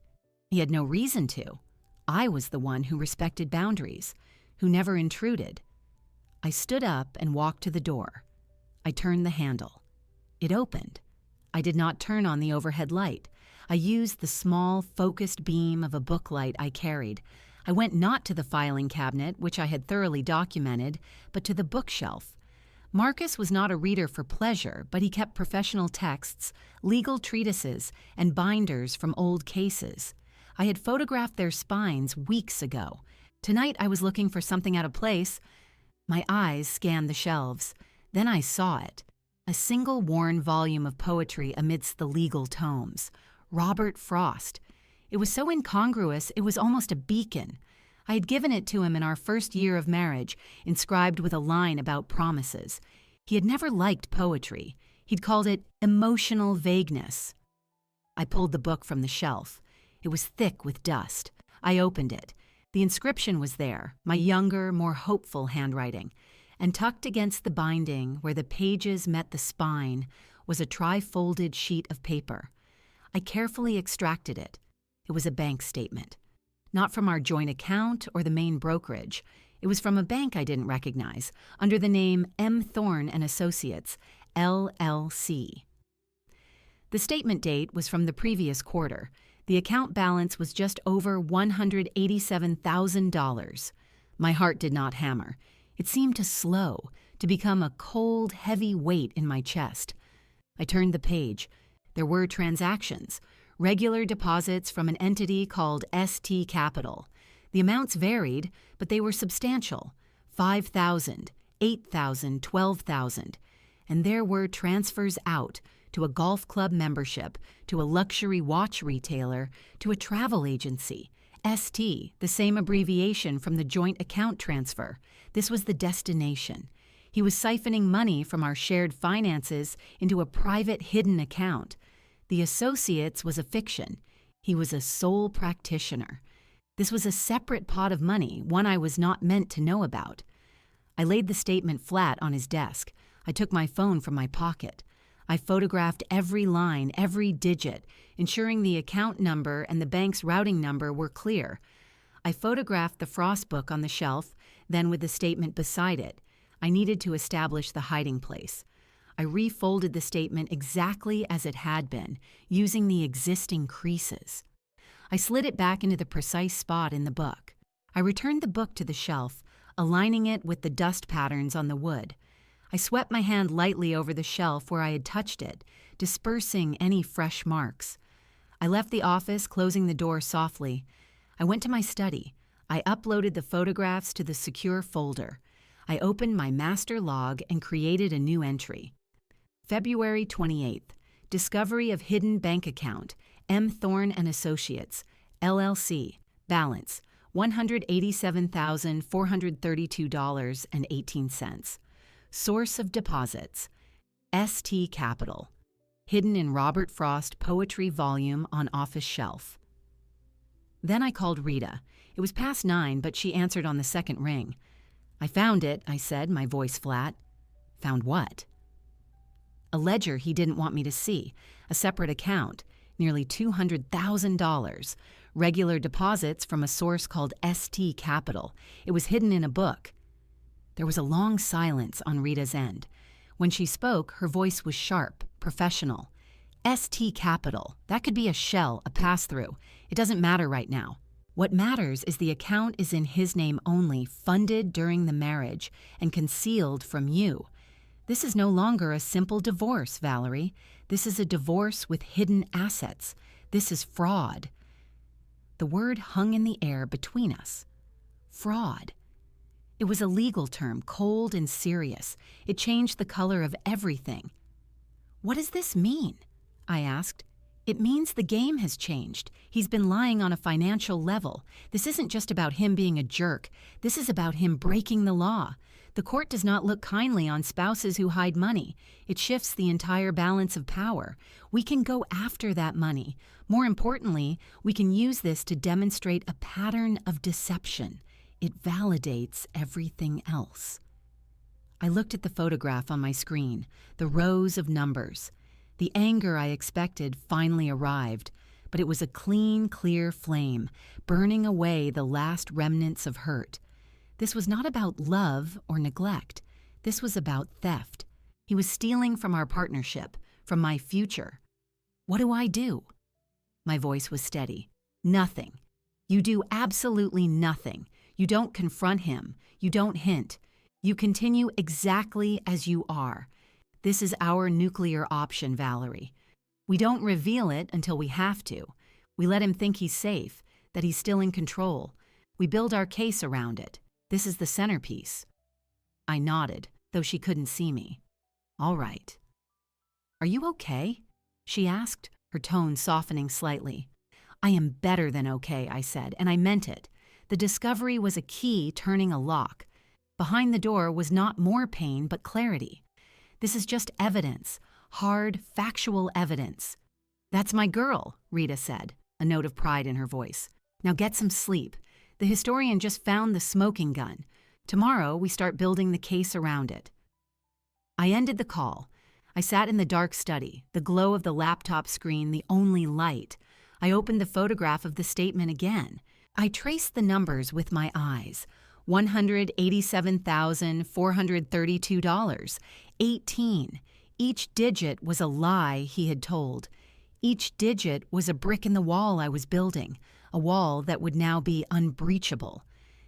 He had no reason to. I was the one who respected boundaries, who never intruded. I stood up and walked to the door. I turned the handle. It opened. I did not turn on the overhead light. I used the small, focused beam of a book light I carried. I went not to the filing cabinet, which I had thoroughly documented, but to the bookshelf. Marcus was not a reader for pleasure, but he kept professional texts, legal treatises, and binders from old cases. I had photographed their spines weeks ago. Tonight I was looking for something out of place. My eyes scanned the shelves. Then I saw it. A single worn volume of poetry amidst the legal tomes. Robert Frost. It was so incongruous it was almost a beacon. I had given it to him in our first year of marriage, inscribed with a line about promises. He had never liked poetry. He'd called it emotional vagueness. I pulled the book from the shelf. It was thick with dust. I opened it. The inscription was there, my younger, more hopeful handwriting, and tucked against the binding, where the pages met the spine, was a tri-folded sheet of paper. I carefully extracted it. It was a bank statement. Not from our joint account or the main brokerage. It was from a bank I didn't recognize, under the name M. Thorne and Associates, LLC. The statement date was from the previous quarter. The account balance was just over $187,000. My heart did not hammer. It seemed to slow, to become a cold, heavy weight in my chest. I turned the page. There were transactions, regular deposits from an entity called ST Capital. The amounts varied, but they were substantial, $5,000, $8,000, $12,000. And there were transfers out, to a golf club membership, to a luxury watch retailer, to a travel agency. ST, the same abbreviation from the joint account transfer. This was the destination. He was siphoning money from our shared finances into a private hidden account. The Associates was a fiction. He was a sole practitioner. This was a separate pot of money, one I was not meant to know about. I laid the statement flat on his desk. I took my phone from my pocket. I photographed every line, every digit, ensuring the account number and the bank's routing number were clear. I photographed the Frost book on the shelf, then with the statement beside it. I needed to establish the hiding place. I refolded the statement exactly as it had been, using the existing creases. I slid it back into the precise spot in the book. I returned the book to the shelf, aligning it with the dust patterns on the wood. I swept my hand lightly over the shelf where I had touched it, dispersing any fresh marks. I left the office, closing the door softly. I went to my study. I uploaded the photographs to the secure folder. I opened my master log and created a new entry. February 28th, discovery of hidden bank account, M. Thorne and Associates, LLC, balance, $187,432.18. Source of deposits, ST Capital, hidden in Robert Frost poetry volume on office shelf. Then I called Rita. It was past 9, but she answered on the second ring. I found it, I said, my voice flat. Found what? A ledger he didn't want me to see, a separate account, nearly $200,000, regular deposits from a source called ST Capital. It was hidden in a book. There was a long silence on Rita's end. When she spoke, her voice was sharp, professional. ST Capital, that could be a shell, a pass-through. It doesn't matter right now. What matters is the account is in his name only, funded during the marriage, and concealed from you. This is no longer a simple divorce, Valerie. This is a divorce with hidden assets. This is fraud. The word hung in the air between us. Fraud. It was a legal term, cold and serious. It changed the color of everything. What does this mean? I asked. It means the game has changed. He's been lying on a financial level. This isn't just about him being a jerk. This is about him breaking the law. The court does not look kindly on spouses who hide money. It shifts the entire balance of power. We can go after that money. More importantly, we can use this to demonstrate a pattern of deception. It validates everything else. I looked at the photograph on my screen, the rows of numbers. The anger I expected finally arrived, but it was a clean, clear flame, burning away the last remnants of hurt. This was not about love or neglect. This was about theft. He was stealing from our partnership, from my future. What do I do? My voice was steady. Nothing. You do absolutely nothing. You don't confront him. You don't hint. You continue exactly as you are. This is our nuclear option, Valerie. We don't reveal it until we have to. We let him think he's safe, that he's still in control. We build our case around it. This is the centerpiece. I nodded, though she couldn't see me. All right. Are you okay? She asked, her tone softening slightly. I am better than okay, I said, and I meant it. The discovery was a key turning a lock. Behind the door was not more pain, but clarity. This is just evidence, hard, factual evidence. "That's my girl," Rita said, a note of pride in her voice. "Now get some sleep. The historian just found the smoking gun. Tomorrow, we start building the case around it." I ended the call. I sat in the dark study, the glow of the laptop screen the only light. I opened the photograph of the statement again. I traced the numbers with my eyes. $187,432. 18. Each digit was a lie he had told. Each digit was a brick in the wall I was building, a wall that would now be unbreachable.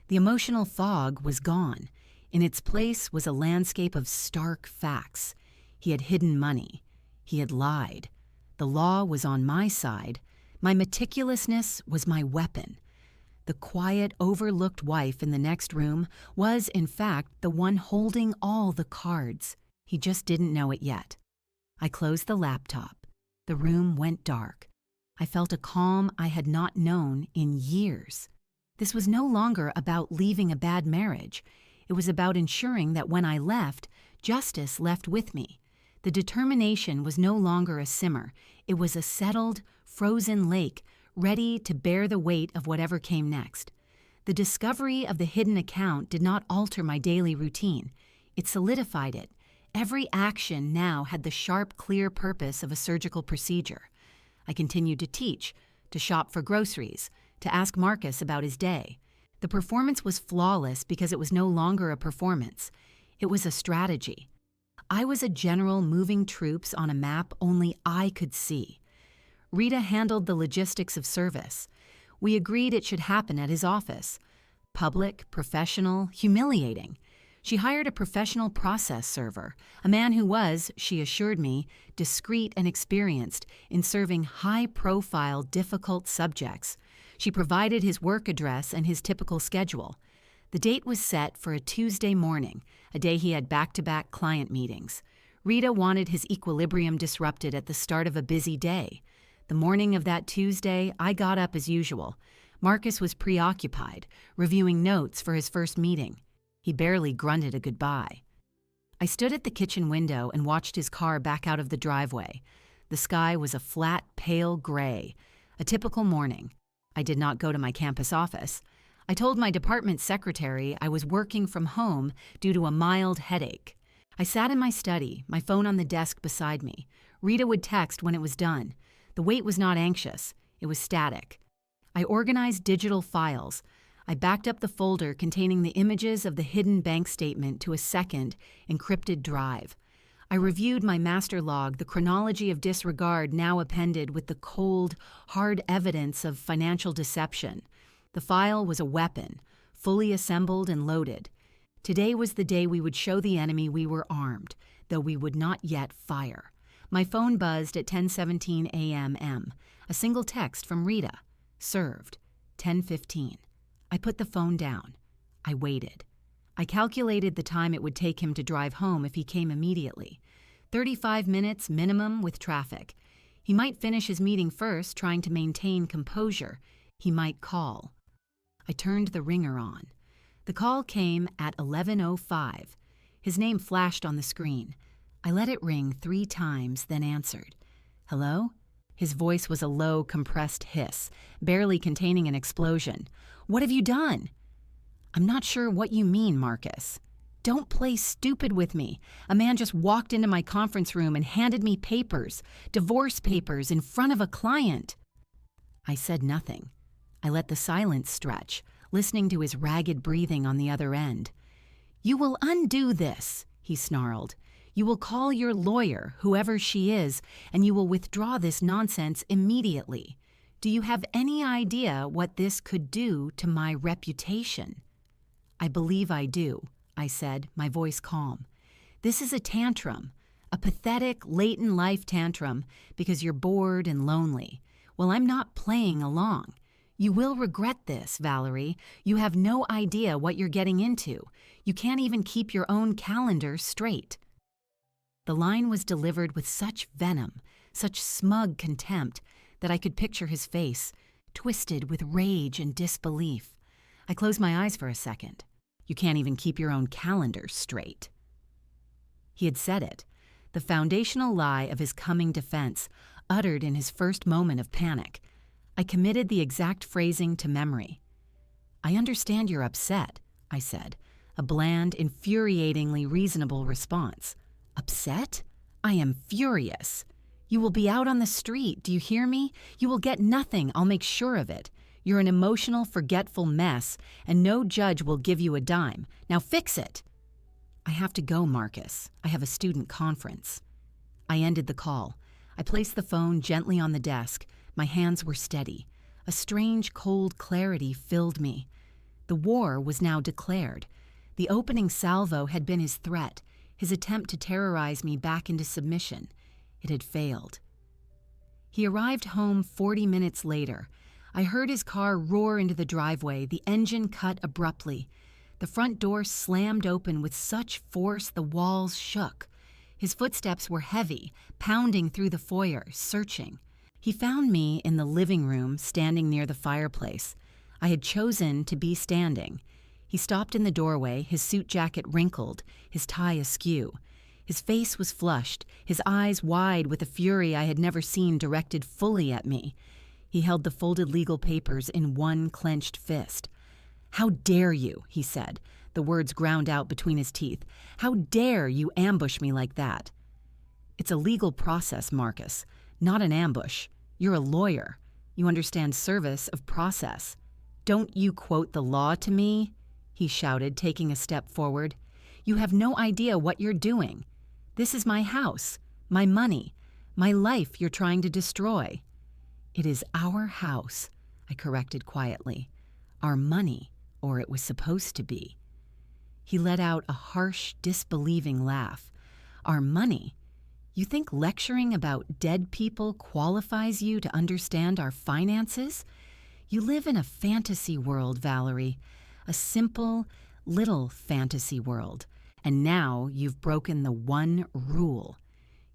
The emotional fog was gone. In its place was a landscape of stark facts. He had hidden money. He had lied. The law was on my side. My meticulousness was my weapon. The quiet, overlooked wife in the next room was, in fact, the one holding all the cards. He just didn't know it yet. I closed the laptop. The room went dark. I felt a calm I had not known in years. This was no longer about leaving a bad marriage. It was about ensuring that when I left, justice left with me. The determination was no longer a simmer. It was a settled, frozen lake, ready to bear the weight of whatever came next. The discovery of the hidden account did not alter my daily routine. It solidified it. Every action now had the sharp, clear purpose of a surgical procedure. I continued to teach, to shop for groceries, to ask Marcus about his day. The performance was flawless because it was no longer a performance. It was a strategy. I was a general moving troops on a map only I could see. Rita handled the logistics of service. We agreed it should happen at his office. Public, professional, humiliating. She hired a professional process server, a man who was, she assured me, discreet and experienced in serving high-profile, difficult subjects. She provided his work address and his typical schedule. The date was set for a Tuesday morning, a day he had back-to-back client meetings. Rita wanted his equilibrium disrupted at the start of a busy day. The morning of that Tuesday, I got up as usual. Marcus was preoccupied, reviewing notes for his first meeting. He barely grunted a goodbye. I stood at the kitchen window and watched his car back out of the driveway. The sky was a flat, pale gray. A typical morning. I did not go to my campus office. I told my department secretary I was working from home due to a mild headache. I sat in my study, my phone on the desk beside me. Rita would text when it was done. The wait was not anxious. It was static. I organized digital files. I backed up the folder containing the images of the hidden bank statement to a second, encrypted drive. I reviewed my master log, the chronology of disregard now appended with the cold, hard evidence of financial deception. The file was a weapon, fully assembled and loaded. Today was the day we would show the enemy we were armed, though we would not yet fire. My phone buzzed at 10:17 a.m. A single text from Rita. Served. 10:15. I put the phone down. I waited. I calculated the time it would take him to drive home if he came immediately. 35 minutes minimum with traffic. He might finish his meeting first, trying to maintain composure. He might call. I turned the ringer on. The call came at 11:05. His name flashed on the screen. I let it ring 3 times, then answered. "Hello?" His voice was a low, compressed hiss, barely containing an explosion. "What have you done?" "I'm not sure what you mean, Marcus." "Don't play stupid with me. A man just walked into my conference room and handed me papers, divorce papers, in front of a client." I said nothing. I let the silence stretch, listening to his ragged breathing on the other end. "You will undo this," he snarled. "You will call your lawyer, whoever she is, and you will withdraw this nonsense immediately. Do you have any idea what this could do to my reputation?" "I believe I do," I said, my voice calm. "This is a tantrum, a pathetic, late-in-life tantrum because you're bored and lonely. Well, I'm not playing along. You will regret this, Valerie. You have no idea what you're getting into. You can't even keep your own calendar straight." The line was delivered with such venom, such smug contempt, that I could picture his face, twisted with rage and disbelief. I closed my eyes for a second. You can't even keep your own calendar straight. He had said it, the foundational lie of his coming defense, uttered in his first moment of panic. I committed the exact phrasing to memory. I understand you're upset, I said, a bland, infuriatingly reasonable response. Upset? I am furious. You will be out on the street, do you hear me? You will get nothing, I'll make sure of it. You're an emotional, forgetful mess, and no judge will give you a dime. Now fix it! I have to go, Marcus. I have a student conference. I ended the call. I placed the phone gently on the desk. My hands were steady. A strange, cold clarity filled me. The war was now declared. The opening salvo had been his threat, his attempt to terrorize me back into submission. It had failed. He arrived home 40 minutes later. I heard his car roar into the driveway, the engine cut abruptly. The front door slammed open with such force the walls shook. His footsteps were heavy, pounding through the foyer, searching. He found me in the living room, standing near the fireplace. I had chosen to be standing. He stopped in the doorway, his suit jacket wrinkled, his tie askew. His face was flushed, his eyes wide with a fury I had never seen directed fully at me. He held the folded legal papers in one clenched fist. "How dare you," he said, the words ground out between his teeth. "How dare you ambush me like that?" "It's a legal process, Marcus, not an ambush. You're a lawyer. You understand service of process. Don't you quote the law to me?" he shouted, taking a step forward. "You have no idea what you're doing. This is my house, my money, my life you're trying to destroy." "It is our house," I corrected quietly. "Our money, or it was supposed to be." He let out a harsh, disbelieving laugh. "Our money? You think lecturing about dead people qualifies you to understand our finances? You live in a fantasy world, Valerie, a simple, little fantasy world. And now you've broken the one rule.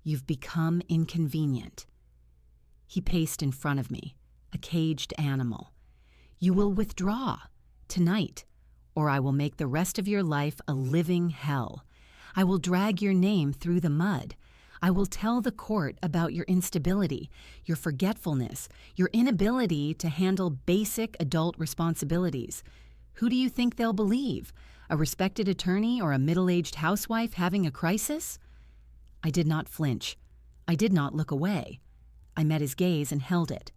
You've become inconvenient." He paced in front of me, a caged animal. "You will withdraw, tonight, or I will make the rest of your life a living hell. I will drag your name through the mud. I will tell the court about your instability, your forgetfulness, your inability to handle basic adult responsibilities. Who do you think they'll believe? A respected attorney or a middle-aged housewife having a crisis?" I did not flinch. I did not look away. I met his gaze and held it.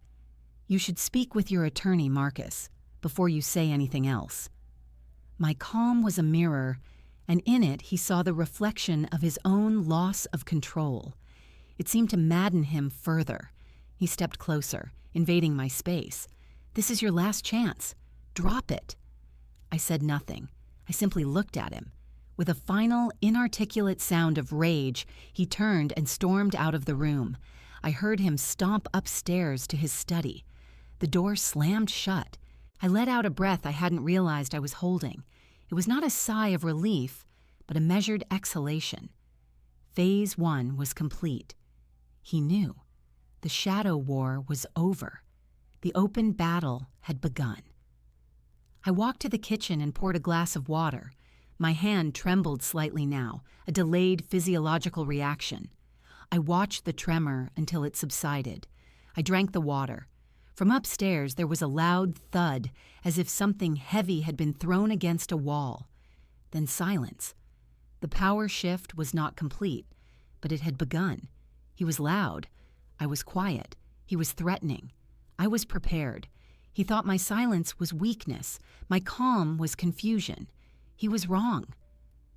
"You should speak with your attorney, Marcus, before you say anything else." My calm was a mirror, and in it he saw the reflection of his own loss of control. It seemed to madden him further. He stepped closer, invading my space. "This is your last chance. Drop it." I said nothing. I simply looked at him. With a final, inarticulate sound of rage, he turned and stormed out of the room. I heard him stomp upstairs to his study. The door slammed shut. I let out a breath I hadn't realized I was holding. It was not a sigh of relief, but a measured exhalation. Phase 1 was complete. He knew. The shadow war was over. The open battle had begun. I walked to the kitchen and poured a glass of water. My hand trembled slightly now, a delayed physiological reaction. I watched the tremor until it subsided. I drank the water. From upstairs there was a loud thud, as if something heavy had been thrown against a wall. Then silence. The power shift was not complete, but it had begun. He was loud. I was quiet. He was threatening. I was prepared. He thought my silence was weakness. My calm was confusion. He was wrong.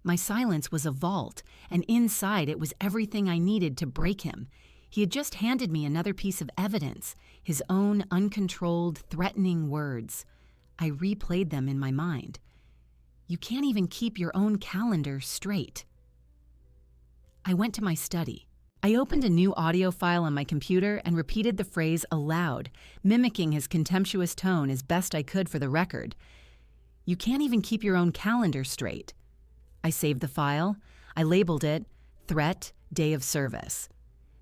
My silence was a vault, and inside it was everything I needed to break him. He had just handed me another piece of evidence, his own uncontrolled, threatening words. I replayed them in my mind. "You can't even keep your own calendar straight." I went to my study. I opened a new audio file on my computer and repeated the phrase aloud, mimicking his contemptuous tone as best I could for the record. "You can't even keep your own calendar straight." I saved the file. I labeled it Threat, Day of Service.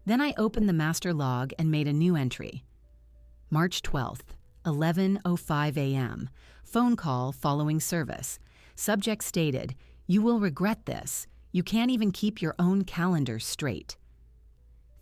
Then I opened the master log and made a new entry. March 12th, 11:05 a.m., Phone call following service. Subject stated, "You will regret this. You can't even keep your own calendar straight."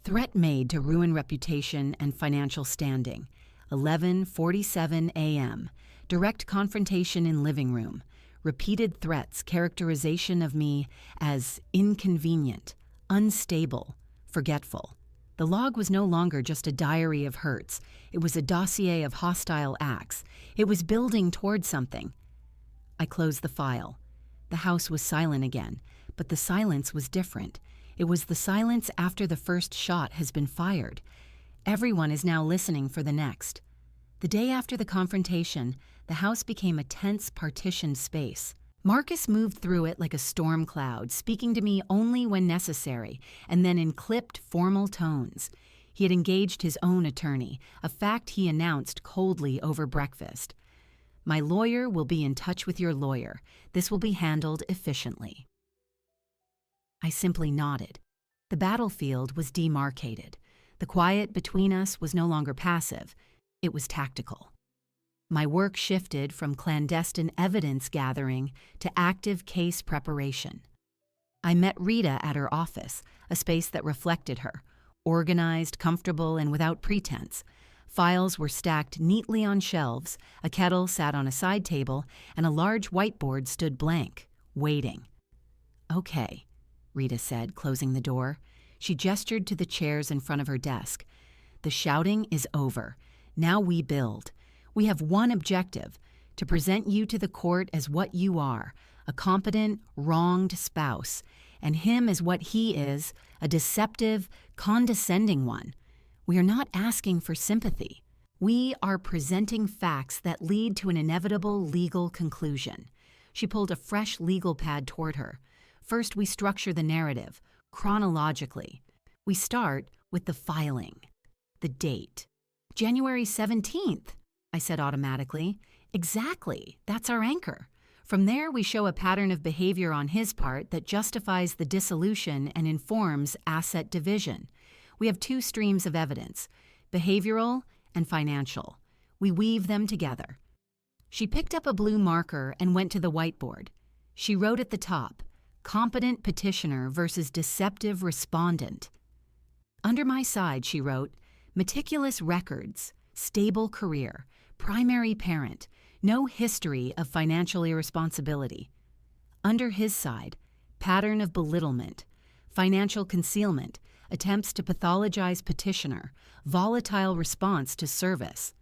Threat made to ruin reputation and financial standing. 11:47 a.m. Direct confrontation in living room. Repeated threats, characterization of me as inconvenient, unstable, forgetful. The log was no longer just a diary of hurts. It was a dossier of hostile acts. It was building toward something. I closed the file. The house was silent again, but the silence was different. It was the silence after the first shot has been fired. Everyone is now listening for the next. The day after the confrontation, the house became a tense, partitioned space. Marcus moved through it like a storm cloud, speaking to me only when necessary, and then in clipped, formal tones. He had engaged his own attorney, a fact he announced coldly over breakfast. "My lawyer will be in touch with your lawyer. This will be handled efficiently." I simply nodded. The battlefield was demarcated. The quiet between us was no longer passive. It was tactical. My work shifted from clandestine evidence gathering to active case preparation. I met Rita at her office, a space that reflected her, organized, comfortable, and without pretense. Files were stacked neatly on shelves, a kettle sat on a side table, and a large whiteboard stood blank, waiting. "Okay," Rita said, closing the door. She gestured to the chairs in front of her desk. "The shouting is over. Now we build. We have one objective, to present you to the court as what you are, a competent, wronged spouse, and him as what he is, a deceptive, condescending one. We are not asking for sympathy. We are presenting facts that lead to an inevitable legal conclusion." She pulled a fresh legal pad toward her. "First, we structure the narrative, chronologically. We start with the filing. The date. January 17th, I said automatically. "Exactly, that's our anchor. From there, we show a pattern of behavior on his part that justifies the dissolution and informs asset division. We have two streams of evidence, behavioral and financial. We weave them together." She picked up a blue marker and went to the whiteboard. She wrote at the top, "Competent petitioner versus deceptive respondent." Under my side, she wrote, "Meticulous records, stable career, primary parent, no history of financial irresponsibility." Under his side, "Pattern of belittlement, financial concealment, attempts to pathologize petitioner, volatile response to service."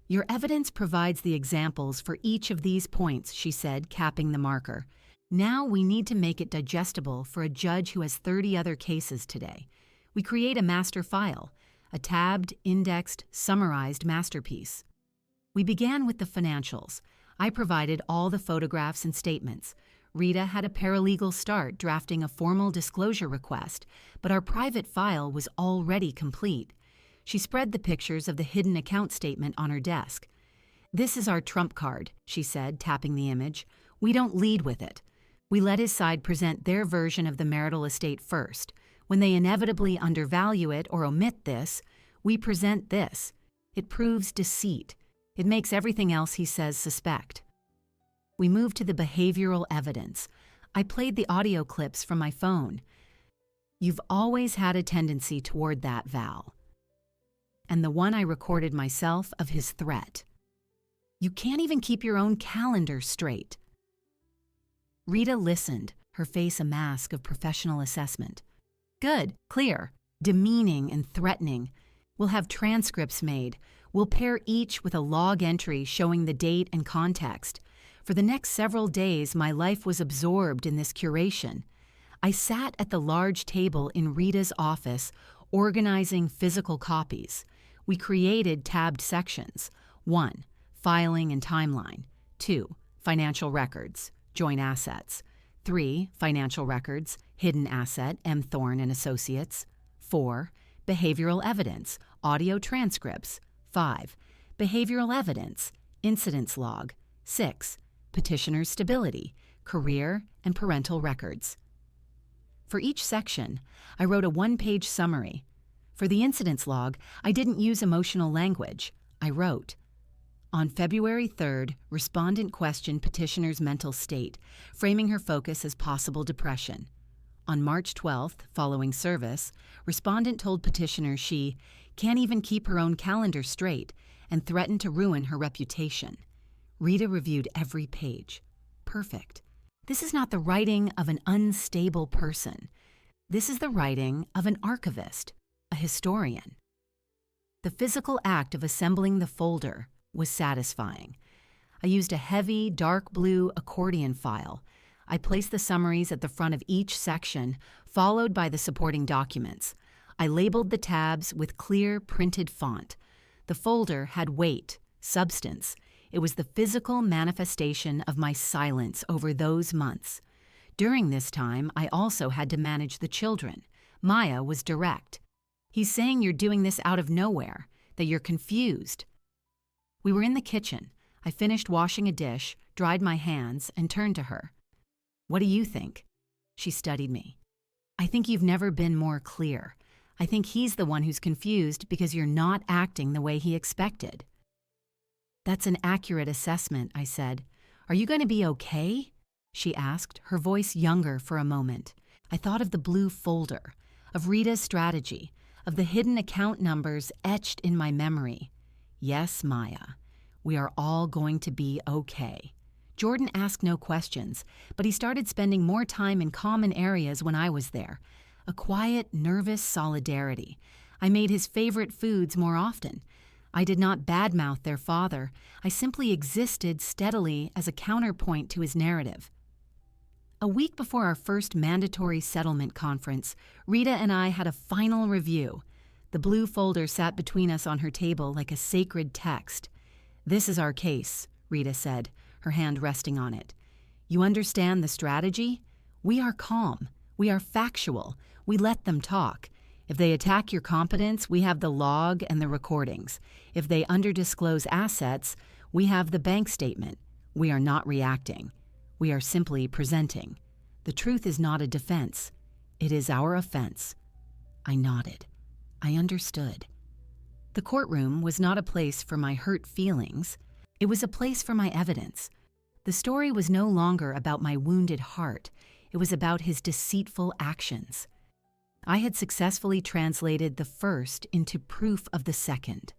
"Your evidence provides the examples for each of these points," she said, capping the marker. "Now we need to make it digestible for a judge who has 30 other cases today. We create a master file, a tabbed, indexed, summarized masterpiece." We began with the financials. I provided all the photographs and statements. Rita had a paralegal start drafting a formal disclosure request, but our private file was already complete. She spread the pictures of the hidden account statement on her desk. "This is our trump card," she said, tapping the image. "We don't lead with it. We let his side present their version of the marital estate first. When they inevitably undervalue it or omit this, we present this. It proves deceit. It makes everything else he says suspect." We moved to the behavioral evidence. I played the audio clips from my phone. "You've always had a tendency toward that, Val." And the one I recorded myself of his threat. "You can't even keep your own calendar straight." Rita listened, her face a mask of professional assessment. "Good, clear, demeaning and threatening. We'll have transcripts made. We'll pair each with a log entry showing the date and context. For the next several days, my life was absorbed in this curation. I sat at the large table in Rita's office, organizing physical copies. We created tabbed sections. 1. Filing and timeline. 2. Financial records, joint assets. 3. Financial records, hidden asset, M. Thorne and Associates. 4. Behavioral evidence, audio transcripts. 5. Behavioral evidence, incidents log. 6. Petitioner's stability, career, and parental records. For each section, I wrote a one-page summary. For the incidents log, I didn't use emotional language. I wrote, On February 3rd, respondent questioned petitioner's mental state, framing her focus as possible depression. On March 12th, following service, respondent told petitioner she can't even keep her own calendar straight and threatened to ruin her reputation. Rita reviewed every page. Perfect. This is not the writing of an unstable person. This is the writing of an archivist, a historian. The physical act of assembling the folder was satisfying. I used a heavy, dark blue accordion file. I placed the summaries at the front of each section, followed by the supporting documents. I labeled the tabs with clear, printed font. The folder had weight, substance. It was the physical manifestation of my silence over those months. During this time, I also had to manage the children. Maya was direct. He's saying you're doing this out of nowhere, that you're confused. We were in the kitchen. I finished washing a dish, dried my hands, and turned to her. What do you think? She studied me. I think you've never been more clear. I think he's the one who's confused because you're not acting the way he expected. That's an accurate assessment, I said. Are you going to be okay? She asked, her voice younger for a moment. I thought of the blue folder, of Rita's strategy, of the hidden account numbers etched in my memory. Yes, Maya, we are all going to be okay. Jordan asked no questions, but he started spending more time in common areas when I was there. A quiet, nervous solidarity. I made his favorite foods more often. I did not badmouth their father. I simply existed steadily as a counterpoint to his narrative. A week before our first mandatory settlement conference, Rita and I had a final review. The blue folder sat between us on her table like a sacred text. This is our case, Rita said, her hand resting on it. You understand the strategy? We are calm. We are factual. We let them talk. If they attack your competence, we have the log and the recordings. If they underdisclose assets, we have the bank statement. We are not reacting. We are simply presenting. The truth is not a defense. It is our offense. I nodded. I understood. The courtroom was not a place for my hurt feelings. It was a place for my evidence. The story was no longer about my wounded heart. It was about his deceitful actions. I had successfully translated the first into proof of the second.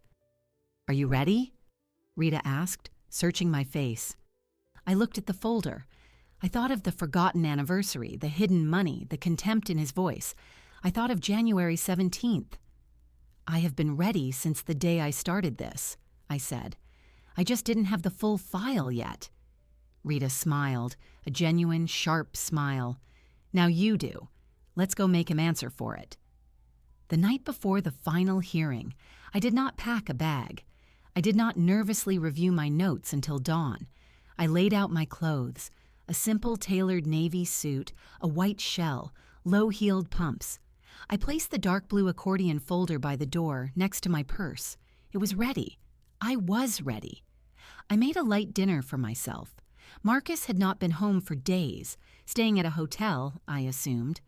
Are you ready? Rita asked, searching my face. I looked at the folder. I thought of the forgotten anniversary, the hidden money, the contempt in his voice. I thought of January 17th. I have been ready since the day I started this, I said. I just didn't have the full file yet. Rita smiled, a genuine, sharp smile. Now you do. Let's go make him answer for it. The night before the final hearing, I did not pack a bag. I did not nervously review my notes until dawn. I laid out my clothes, a simple tailored navy suit, a white shell, low-heeled pumps. I placed the dark blue accordion folder by the door next to my purse. It was ready. I was ready. I made a light dinner for myself. Marcus had not been home for days, staying at a hotel, I assumed.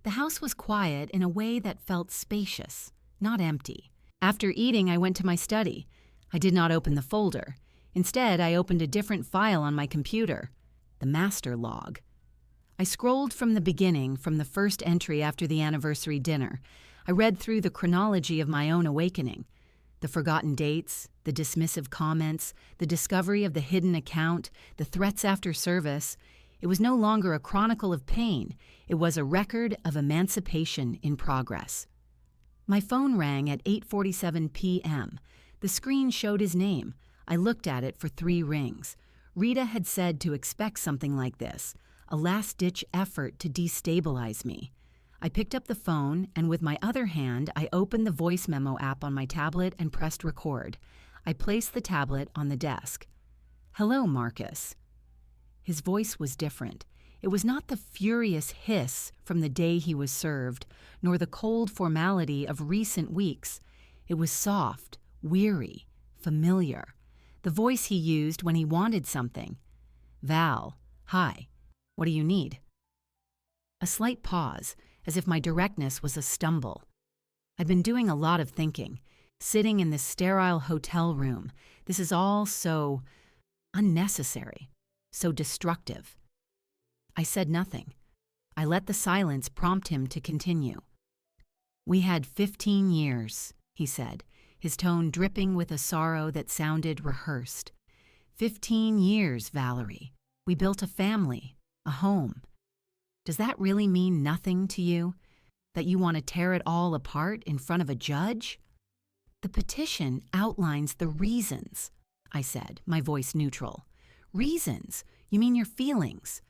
The house was quiet in a way that felt spacious, not empty. After eating, I went to my study. I did not open the folder. Instead, I opened a different file on my computer, the master log. I scrolled from the beginning, from the first entry after the anniversary dinner. I read through the chronology of my own awakening. The forgotten dates, the dismissive comments, the discovery of the hidden account, the threats after service. It was no longer a chronicle of pain. It was a record of emancipation in progress. My phone rang at 8:47 p.m. The screen showed his name. I looked at it for 3 rings. Rita had said to expect something like this, a last-ditch effort to destabilize me. I picked up the phone, and with my other hand, I opened the voice memo app on my tablet and pressed record. I placed the tablet on the desk. Hello, Marcus. His voice was different. It was not the furious hiss from the day he was served, nor the cold formality of recent weeks. It was soft, weary, familiar. The voice he used when he wanted something. Val, hi. What do you need? A slight pause, as if my directness was a stumble. I'd been doing a lot of thinking. sitting in this sterile hotel room. This is all so unnecessary, so destructive. I said nothing. I let the silence prompt him to continue. We had 15 years, he said, his tone dripping with a sorrow that sounded rehearsed. 15 years, Valerie. We built a family, a home. Does that really mean nothing to you? That you want to tear it all apart in front of a judge? The petition outlines the reasons, I said, my voice neutral. Reasons? You mean your feelings?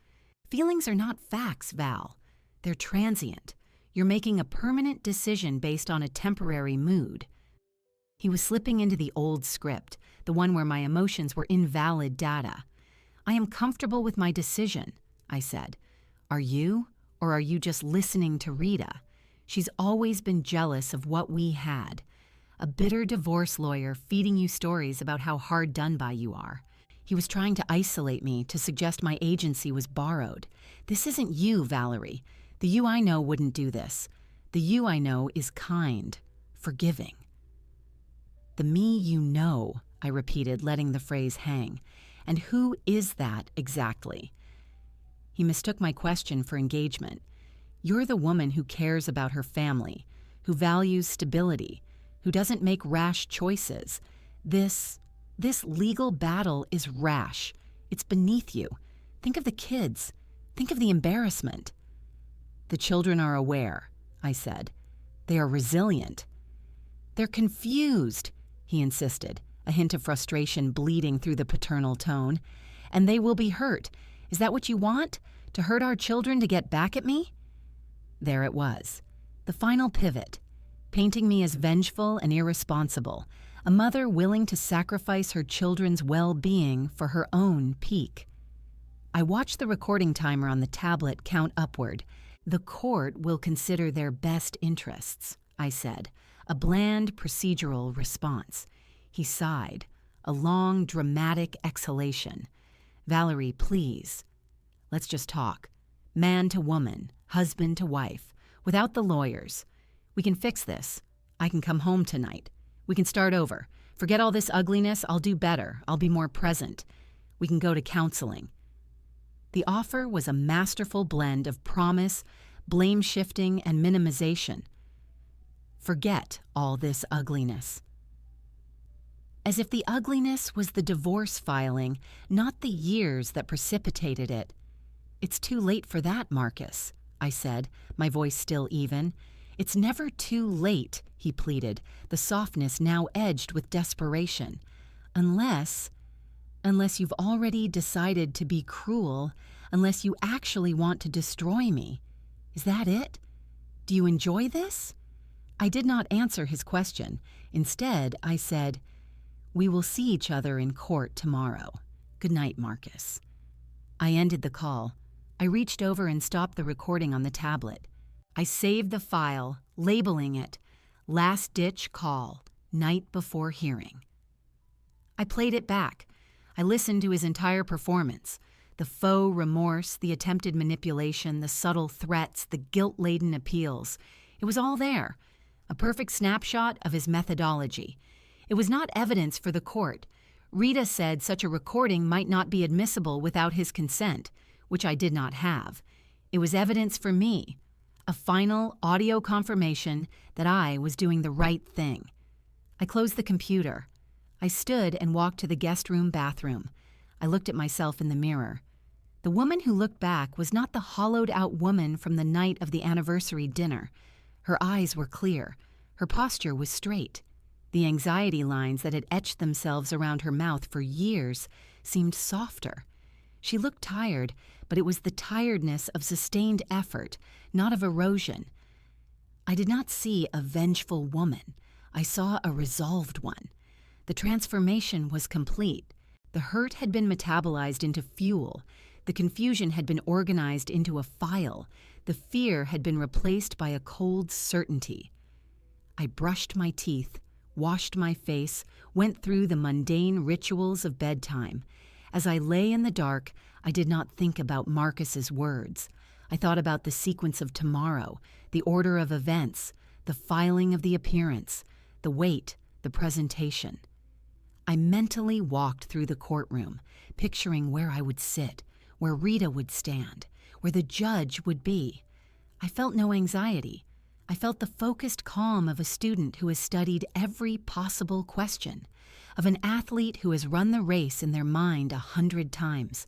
Feelings are not facts, Val. They're transient. You're making a permanent decision based on a temporary mood. He was slipping into the old script, the one where my emotions were invalid data. I am comfortable with my decision, I said. Are you? Or are you just listening to Rita? She's always been jealous of what we had. A bitter divorce lawyer feeding you stories about how hard done by you are. He was trying to isolate me, to suggest my agency was borrowed. This isn't you, Valerie. The you I know wouldn't do this. The you I know is kind, forgiving. The me you know, I repeated, letting the phrase hang. And who is that exactly? He mistook my question for engagement. You're the woman who cares about her family, who values stability, who doesn't make rash choices. This legal battle is rash. It's beneath you. Think of the kids. Think of the embarrassment. The children are aware, I said. They are resilient. They're confused, he insisted, a hint of frustration bleeding through the paternal tone. And they will be hurt. Is that what you want? To hurt our children to get back at me? There it was. The final pivot. Painting me as vengeful and irresponsible, a mother willing to sacrifice her children's well-being for her own peak. I watched the recording timer on the tablet count upward. The court will consider their best interests, I said, a bland procedural response. He sighed, a long, dramatic exhalation. Valerie, please. Let's just talk. Man to woman, husband to wife, without the lawyers. We can fix this. I can come home tonight. We can start over. Forget all this ugliness. I'll do better. I'll be more present. We can go to counseling. The offer was a masterful blend of promise, blame-shifting, and minimization. Forget all this ugliness. As if the ugliness was the divorce filing, not the years that precipitated it. It's too late for that, Marcus, I said, my voice still even. It's never too late, he pleaded, the softness now edged with desperation. Unless you've already decided to be cruel, unless you actually want to destroy me. Is that it? Do you enjoy this? I did not answer his question. Instead, I said, we will see each other in court tomorrow. Good night, Marcus. I ended the call. I reached over and stopped the recording on the tablet. I saved the file, labeling it, Last Ditch Call, Night Before Hearing. I played it back. I listened to his entire performance. The faux remorse, the attempted manipulation, the subtle threats, the guilt-laden appeals. It was all there. A perfect snapshot of his methodology. It was not evidence for the court. Rita said such a recording might not be admissible without his consent, which I did not have. It was evidence for me. A final audio confirmation that I was doing the right thing. I closed the computer. I stood and walked to the guest room bathroom. I looked at myself in the mirror. The woman who looked back was not the hollowed-out woman from the night of the anniversary dinner. Her eyes were clear. Her posture was straight. The anxiety lines that had etched themselves around her mouth for years seemed softer. She looked tired, but it was the tiredness of sustained effort, not of erosion. I did not see a vengeful woman. I saw a resolved one. The transformation was complete. The hurt had been metabolized into fuel. The confusion had been organized into a file. The fear had been replaced by a cold certainty. I brushed my teeth, washed my face, went through the mundane rituals of bedtime. As I lay in the dark, I did not think about Marcus's words. I thought about the sequence of tomorrow, the order of events, the filing of the appearance, the weight, the presentation. I mentally walked through the courtroom, picturing where I would sit, where Rita would stand, where the judge would be. I felt no anxiety. I felt the focused calm of a student who has studied every possible question, of an athlete who has run the race in their mind 100 times.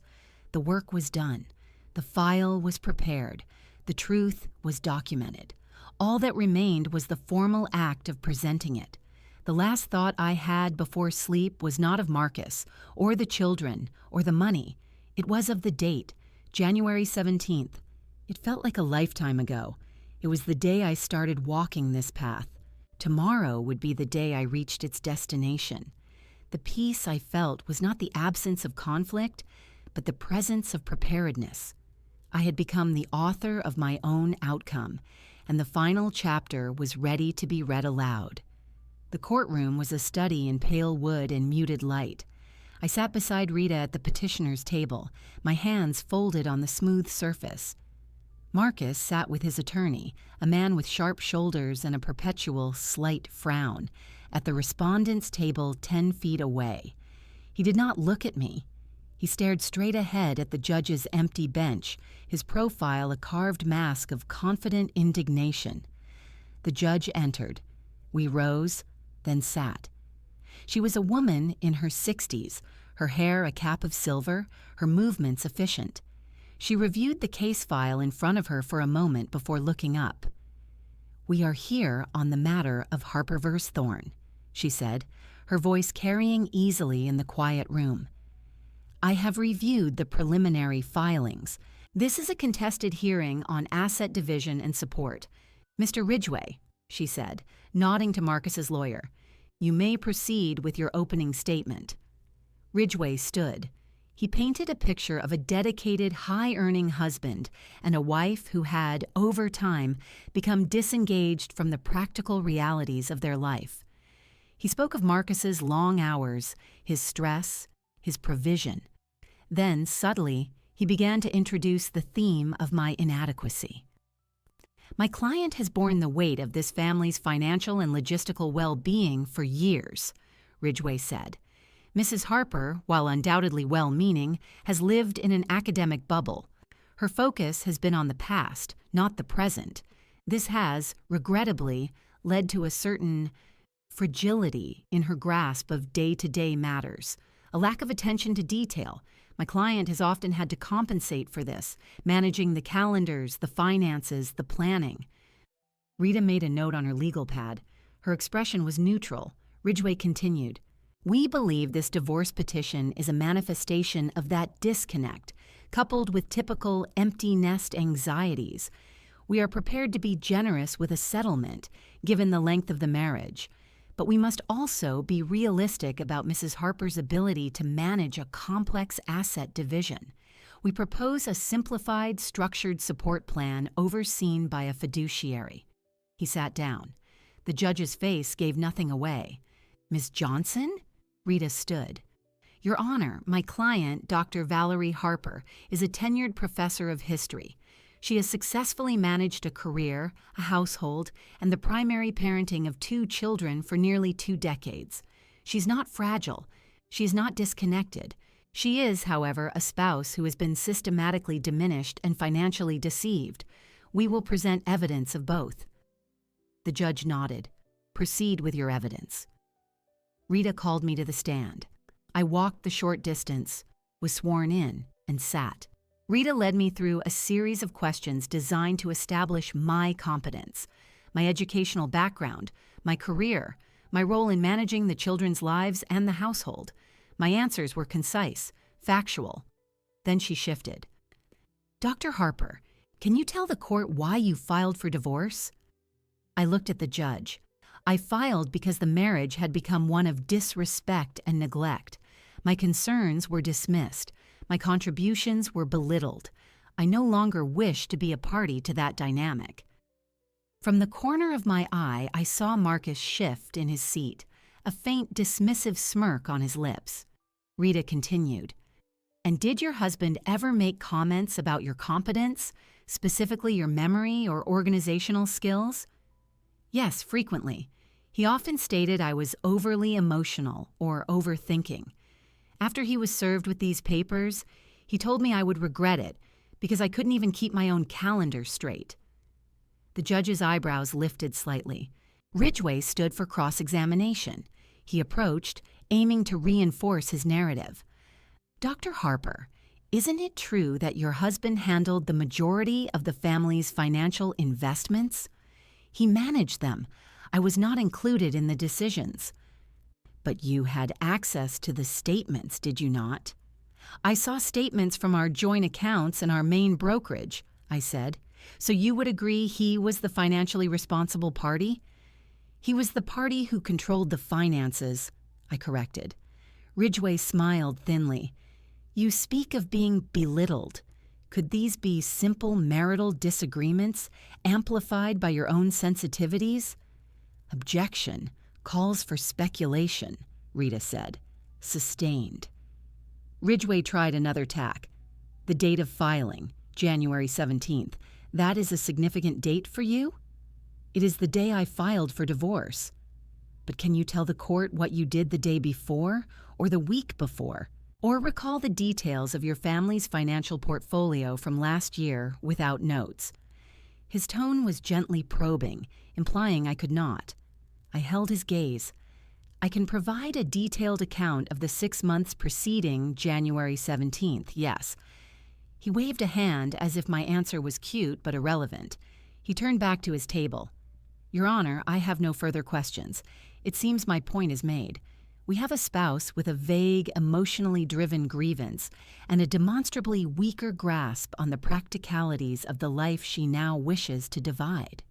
The work was done. The file was prepared. The truth was documented. All that remained was the formal act of presenting it. The last thought I had before sleep was not of Marcus, or the children, or the money. It was of the date, January 17th. It felt like a lifetime ago. It was the day I started walking this path. Tomorrow would be the day I reached its destination. The peace I felt was not the absence of conflict, but the presence of preparedness. I had become the author of my own outcome, and the final chapter was ready to be read aloud. The courtroom was a study in pale wood and muted light. I sat beside Rita at the petitioner's table, my hands folded on the smooth surface. Marcus sat with his attorney, a man with sharp shoulders and a perpetual, slight frown, at the respondent's table 10 feet away. He did not look at me. He stared straight ahead at the judge's empty bench, his profile a carved mask of confident indignation. The judge entered. We rose, then sat. She was a woman in her 60s, her hair a cap of silver, her movements efficient. She reviewed the case file in front of her for a moment before looking up. "We are here on the matter of Harper v. Thorne," she said, her voice carrying easily in the quiet room. "I have reviewed the preliminary filings. This is a contested hearing on asset division and support. Mr. Ridgway," she said, nodding to Marcus's lawyer, "you may proceed with your opening statement." Ridgway stood. He painted a picture of a dedicated, high-earning husband and a wife who had, over time, become disengaged from the practical realities of their life. He spoke of Marcus's long hours, his stress, his provision. Then, subtly, he began to introduce the theme of my inadequacy. "My client has borne the weight of this family's financial and logistical well-being for years," Ridgway said. "Mrs. Harper, while undoubtedly well-meaning, has lived in an academic bubble. Her focus has been on the past, not the present. This has, regrettably, led to a certain fragility in her grasp of day-to-day matters, a lack of attention to detail. My client has often had to compensate for this, managing the calendars, the finances, the planning." Rita made a note on her legal pad. Her expression was neutral. Ridgway continued, "We believe this divorce petition is a manifestation of that disconnect, coupled with typical empty nest anxieties. We are prepared to be generous with a settlement, given the length of the marriage. But we must also be realistic about Mrs. Harper's ability to manage a complex asset division. We propose a simplified, structured support plan overseen by a fiduciary." He sat down. The judge's face gave nothing away. "Ms. Johnson?" Rita stood. "Your Honor, my client, Dr. Valerie Harper, is a tenured professor of history. She has successfully managed a career, a household, and the primary parenting of 2 children for nearly 2 decades. She's not fragile. She is not disconnected. She is, however, a spouse who has been systematically diminished and financially deceived. We will present evidence of both." The judge nodded. "Proceed with your evidence." Rita called me to the stand. I walked the short distance, was sworn in, and sat. Rita led me through a series of questions designed to establish my competence, my educational background, my career, my role in managing the children's lives and the household. My answers were concise, factual. Then she shifted. "Dr. Harper, can you tell the court why you filed for divorce?" I looked at the judge. I filed because the marriage had become one of disrespect and neglect. My concerns were dismissed. My contributions were belittled. I no longer wished to be a party to that dynamic. From the corner of my eye, I saw Marcus shift in his seat, a faint dismissive smirk on his lips. Rita continued, "And did your husband ever make comments about your competence, specifically your memory or organizational skills?" "Yes, frequently. He often stated I was overly emotional or overthinking. After he was served with these papers, he told me I would regret it because I couldn't even keep my own calendar straight. The judge's eyebrows lifted slightly. Ridgway stood for cross-examination. He approached, aiming to reinforce his narrative. Dr. Harper, isn't it true that your husband handled the majority of the family's financial investments? He managed them. I was not included in the decisions. But you had access to the statements, did you not? I saw statements from our joint accounts and our main brokerage, I said. So you would agree he was the financially responsible party? He was the party who controlled the finances, I corrected. Ridgway smiled thinly. You speak of being belittled. Could these be simple marital disagreements amplified by your own sensitivities? Objection calls for speculation, Rita said. Sustained. Ridgway tried another tack. The date of filing, January 17th. That is a significant date for you? It is the day I filed for divorce. But can you tell the court what you did the day before or the week before? Or recall the details of your family's financial portfolio from last year without notes? His tone was gently probing, implying I could not. I held his gaze. I can provide a detailed account of the 6 months preceding January 17th, yes. He waved a hand as if my answer was cute but irrelevant. He turned back to his table. Your Honor, I have no further questions. It seems my point is made. We have a spouse with a vague, emotionally driven grievance and a demonstrably weaker grasp on the practicalities of the life she now wishes to divide.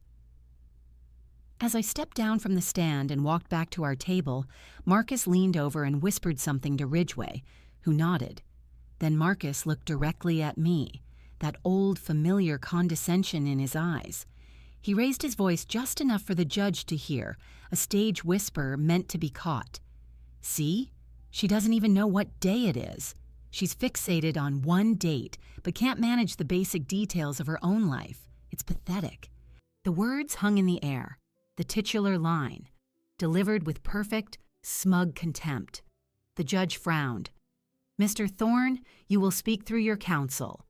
As I stepped down from the stand and walked back to our table, Marcus leaned over and whispered something to Ridgway, who nodded. Then Marcus looked directly at me, that old familiar condescension in his eyes. He raised his voice just enough for the judge to hear, a stage whisper meant to be caught. See? She doesn't even know what day it is. She's fixated on one date, but can't manage the basic details of her own life. It's pathetic. The words hung in the air, the titular line, delivered with perfect, smug contempt. The judge frowned. Mr. Thorne, you will speak through your counsel.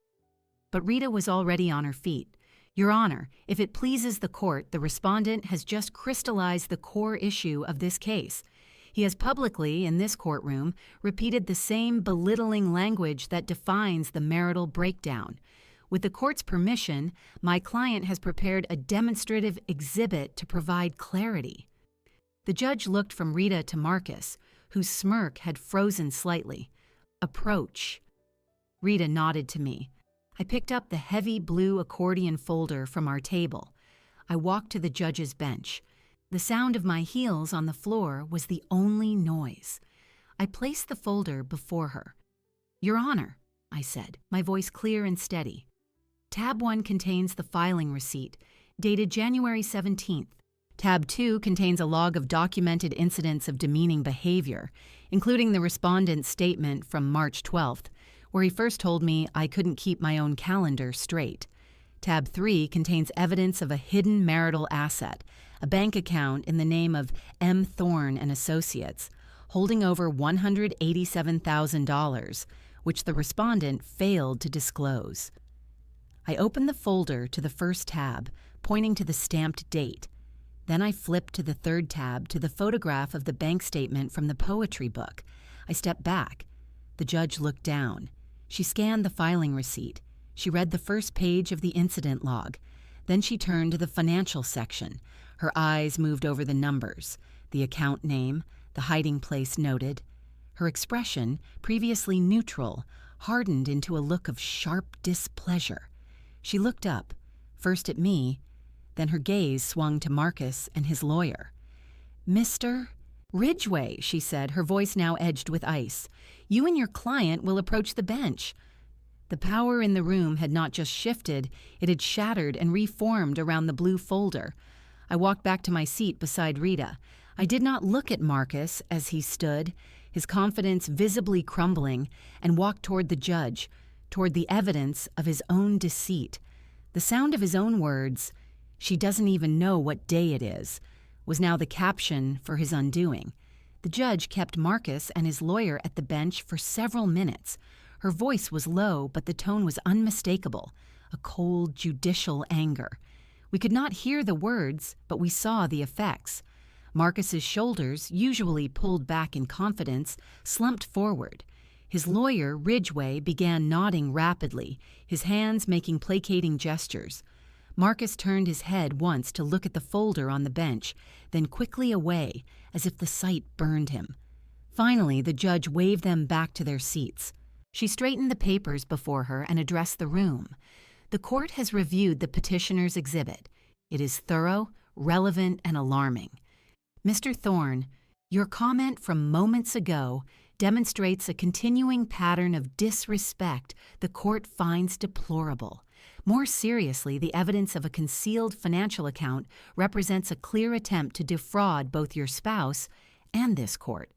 But Rita was already on her feet. Your Honor, if it pleases the court, the respondent has just crystallized the core issue of this case. He has publicly, in this courtroom, repeated the same belittling language that defines the marital breakdown. With the court's permission, my client has prepared a demonstrative exhibit to provide clarity. The judge looked from Rita to Marcus, whose smirk had frozen slightly. Approach. Rita nodded to me. I picked up the heavy blue accordion folder from our table. I walked to the judge's bench. The sound of my heels on the floor was the only noise. I placed the folder before her. Your Honor, I said, my voice clear and steady. Tab 1 contains the filing receipt, dated January 17th. Tab 2 contains a log of documented incidents of demeaning behavior, including the respondent's statement from March 12th, where he first told me I couldn't keep my own calendar straight. Tab 3 contains evidence of a hidden marital asset, a bank account in the name of M. Thorne and Associates, holding over $187,000, which the respondent failed to disclose. I opened the folder to the first tab, pointing to the stamped date. Then I flipped to the third tab to the photograph of the bank statement from the poetry book. I stepped back. The judge looked down. She scanned the filing receipt. She read the first page of the incident log. Then she turned to the financial section. Her eyes moved over the numbers, the account name, the hiding place noted. Her expression, previously neutral, hardened into a look of sharp displeasure. She looked up, first at me, then her gaze swung to Marcus and his lawyer. Mr. Ridgway, she said, her voice now edged with ice. You and your client will approach the bench. The power in the room had not just shifted, it had shattered and reformed around the blue folder. I walked back to my seat beside Rita. I did not look at Marcus as he stood, his confidence visibly crumbling, and walked toward the judge, toward the evidence of his own deceit. The sound of his own words, "She doesn't even know what day it is," was now the caption for his undoing. The judge kept Marcus and his lawyer at the bench for several minutes. Her voice was low, but the tone was unmistakable, a cold, judicial anger. We could not hear the words, but we saw the effects. Marcus's shoulders, usually pulled back in confidence, slumped forward. His lawyer, Ridgway, began nodding rapidly, his hands making placating gestures. Marcus turned his head once to look at the folder on the bench, then quickly away, as if the sight burned him. Finally, the judge waved them back to their seats. She straightened the papers before her and addressed the room. The court has reviewed the petitioner's exhibit. It is thorough, relevant, and alarming. Mr. Thorne, your comment from moments ago demonstrates a continuing pattern of disrespect the court finds deplorable. More seriously, the evidence of a concealed financial account represents a clear attempt to defraud both your spouse and this court.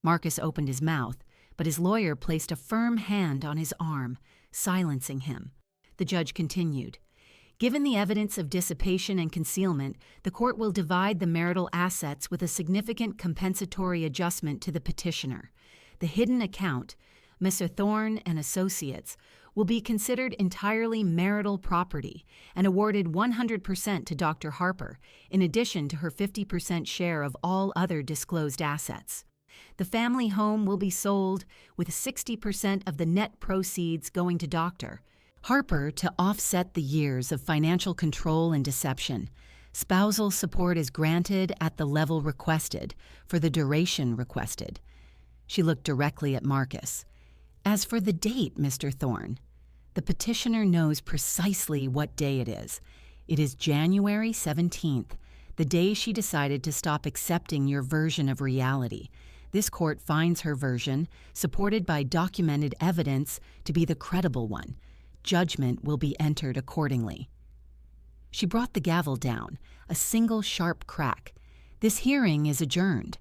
Marcus opened his mouth, but his lawyer placed a firm hand on his arm, silencing him. The judge continued. Given the evidence of dissipation and concealment, the court will divide the marital assets with a significant compensatory adjustment to the petitioner. The hidden account, Mr. Thorne and Associates, will be considered entirely marital property and awarded 100% to Dr. Harper, in addition to her 50% share of all other disclosed assets. The family home will be sold, with 60% of the net proceeds going to Dr. Harper to offset the years of financial control and deception. Spousal support is granted at the level requested, for the duration requested. She looked directly at Marcus. As for the date, Mr. Thorne, the petitioner knows precisely what day it is. It is January 17th, the day she decided to stop accepting your version of reality. This court finds her version, supported by documented evidence, to be the credible one. Judgment will be entered accordingly. She brought the gavel down, a single sharp crack. This hearing is adjourned.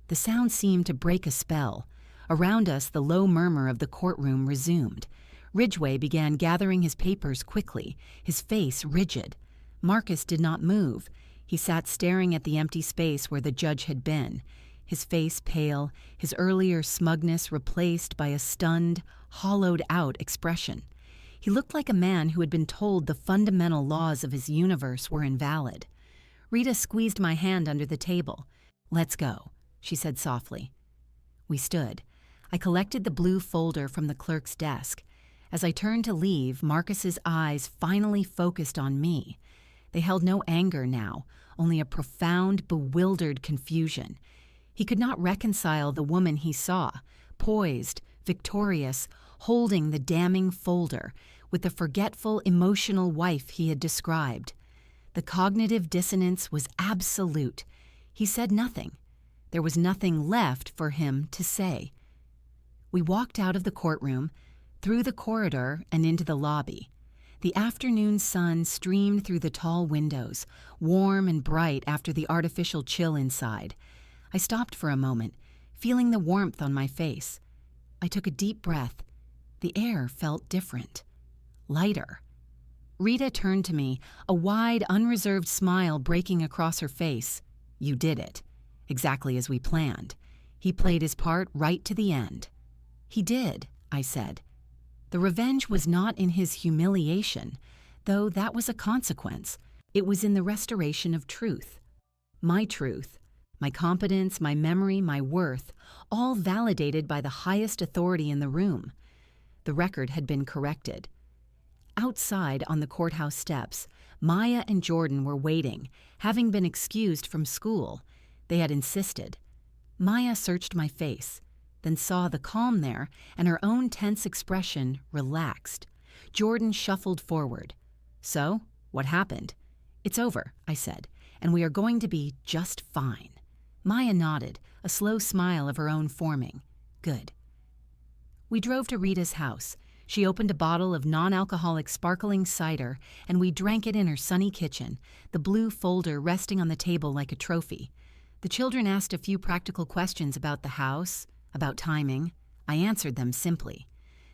The sound seemed to break a spell. Around us, the low murmur of the courtroom resumed. Ridgway began gathering his papers quickly, his face rigid. Marcus did not move. He sat staring at the empty space where the judge had been, his face pale, his earlier smugness replaced by a stunned, hollowed-out expression. He looked like a man who had been told the fundamental laws of his universe were invalid. Rita squeezed my hand under the table. "Let's go," she said softly. We stood. I collected the blue folder from the clerk's desk. As I turned to leave, Marcus's eyes finally focused on me. They held no anger now, only a profound, bewildered confusion. He could not reconcile the woman he saw, poised, victorious, holding the damning folder, with the forgetful, emotional wife he had described. The cognitive dissonance was absolute. He said nothing. There was nothing left for him to say. We walked out of the courtroom, through the corridor, and into the lobby. The afternoon sun streamed through the tall windows, warm and bright after the artificial chill inside. I stopped for a moment, feeling the warmth on my face. I took a deep breath. The air felt different, lighter. Rita turned to me, a wide, unreserved smile breaking across her face. "You did it, exactly as we planned. He played his part right to the end." "He did," I said. The revenge was not in his humiliation, though that was a consequence. It was in the restoration of truth. My truth, my competence, my memory, my worth, all validated by the highest authority in the room. The record had been corrected. Outside on the courthouse steps, Maya and Jordan were waiting, having been excused from school. They had insisted. Maya searched my face, then saw the calm there, and her own tense expression relaxed. Jordan shuffled forward. "So, what happened?" "It's over," I said, "and we are going to be just fine." Maya nodded, a slow smile of her own forming. "Good." We drove to Rita's house. She opened a bottle of non-alcoholic sparkling cider, and we drank it in her sunny kitchen, the blue folder resting on the table like a trophy. The children asked a few practical questions about the house, about timing. I answered them simply.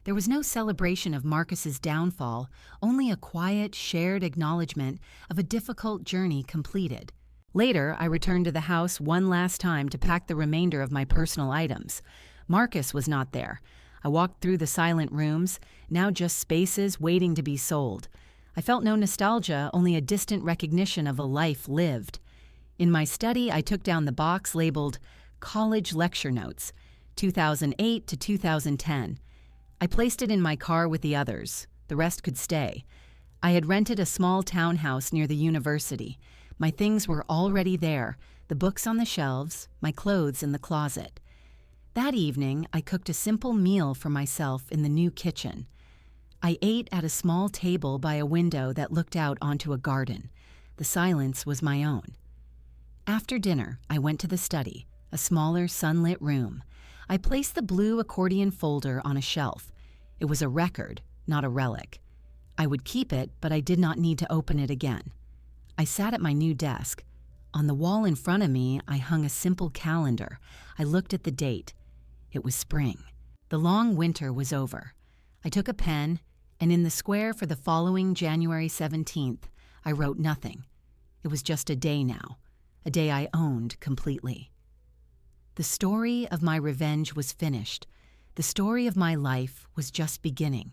There was no celebration of Marcus's downfall, only a quiet, shared acknowledgement of a difficult journey completed. Later, I returned to the house one last time to pack the remainder of my personal items. Marcus was not there. I walked through the silent rooms, now just spaces waiting to be sold. I felt no nostalgia, only a distant recognition of a life lived. In my study, I took down the box labeled College Lecture Notes, 2008 to 2010. I placed it in my car with the others. The rest could stay. I had rented a small townhouse near the university. My things were already there, the books on the shelves, my clothes in the closet. That evening, I cooked a simple meal for myself in the new kitchen. I ate at a small table by a window that looked out onto a garden. The silence was my own. After dinner, I went to the study, a smaller sunlit room. I placed the blue accordion folder on a shelf. It was a record, not a relic. I would keep it, but I did not need to open it again. I sat at my new desk. On the wall in front of me, I hung a simple calendar. I looked at the date. It was spring. The long winter was over. I took a pen, and in the square for the following January 17th, I wrote nothing. It was just a day now, a day I owned completely. The story of my revenge was finished. The story of my life was just beginning.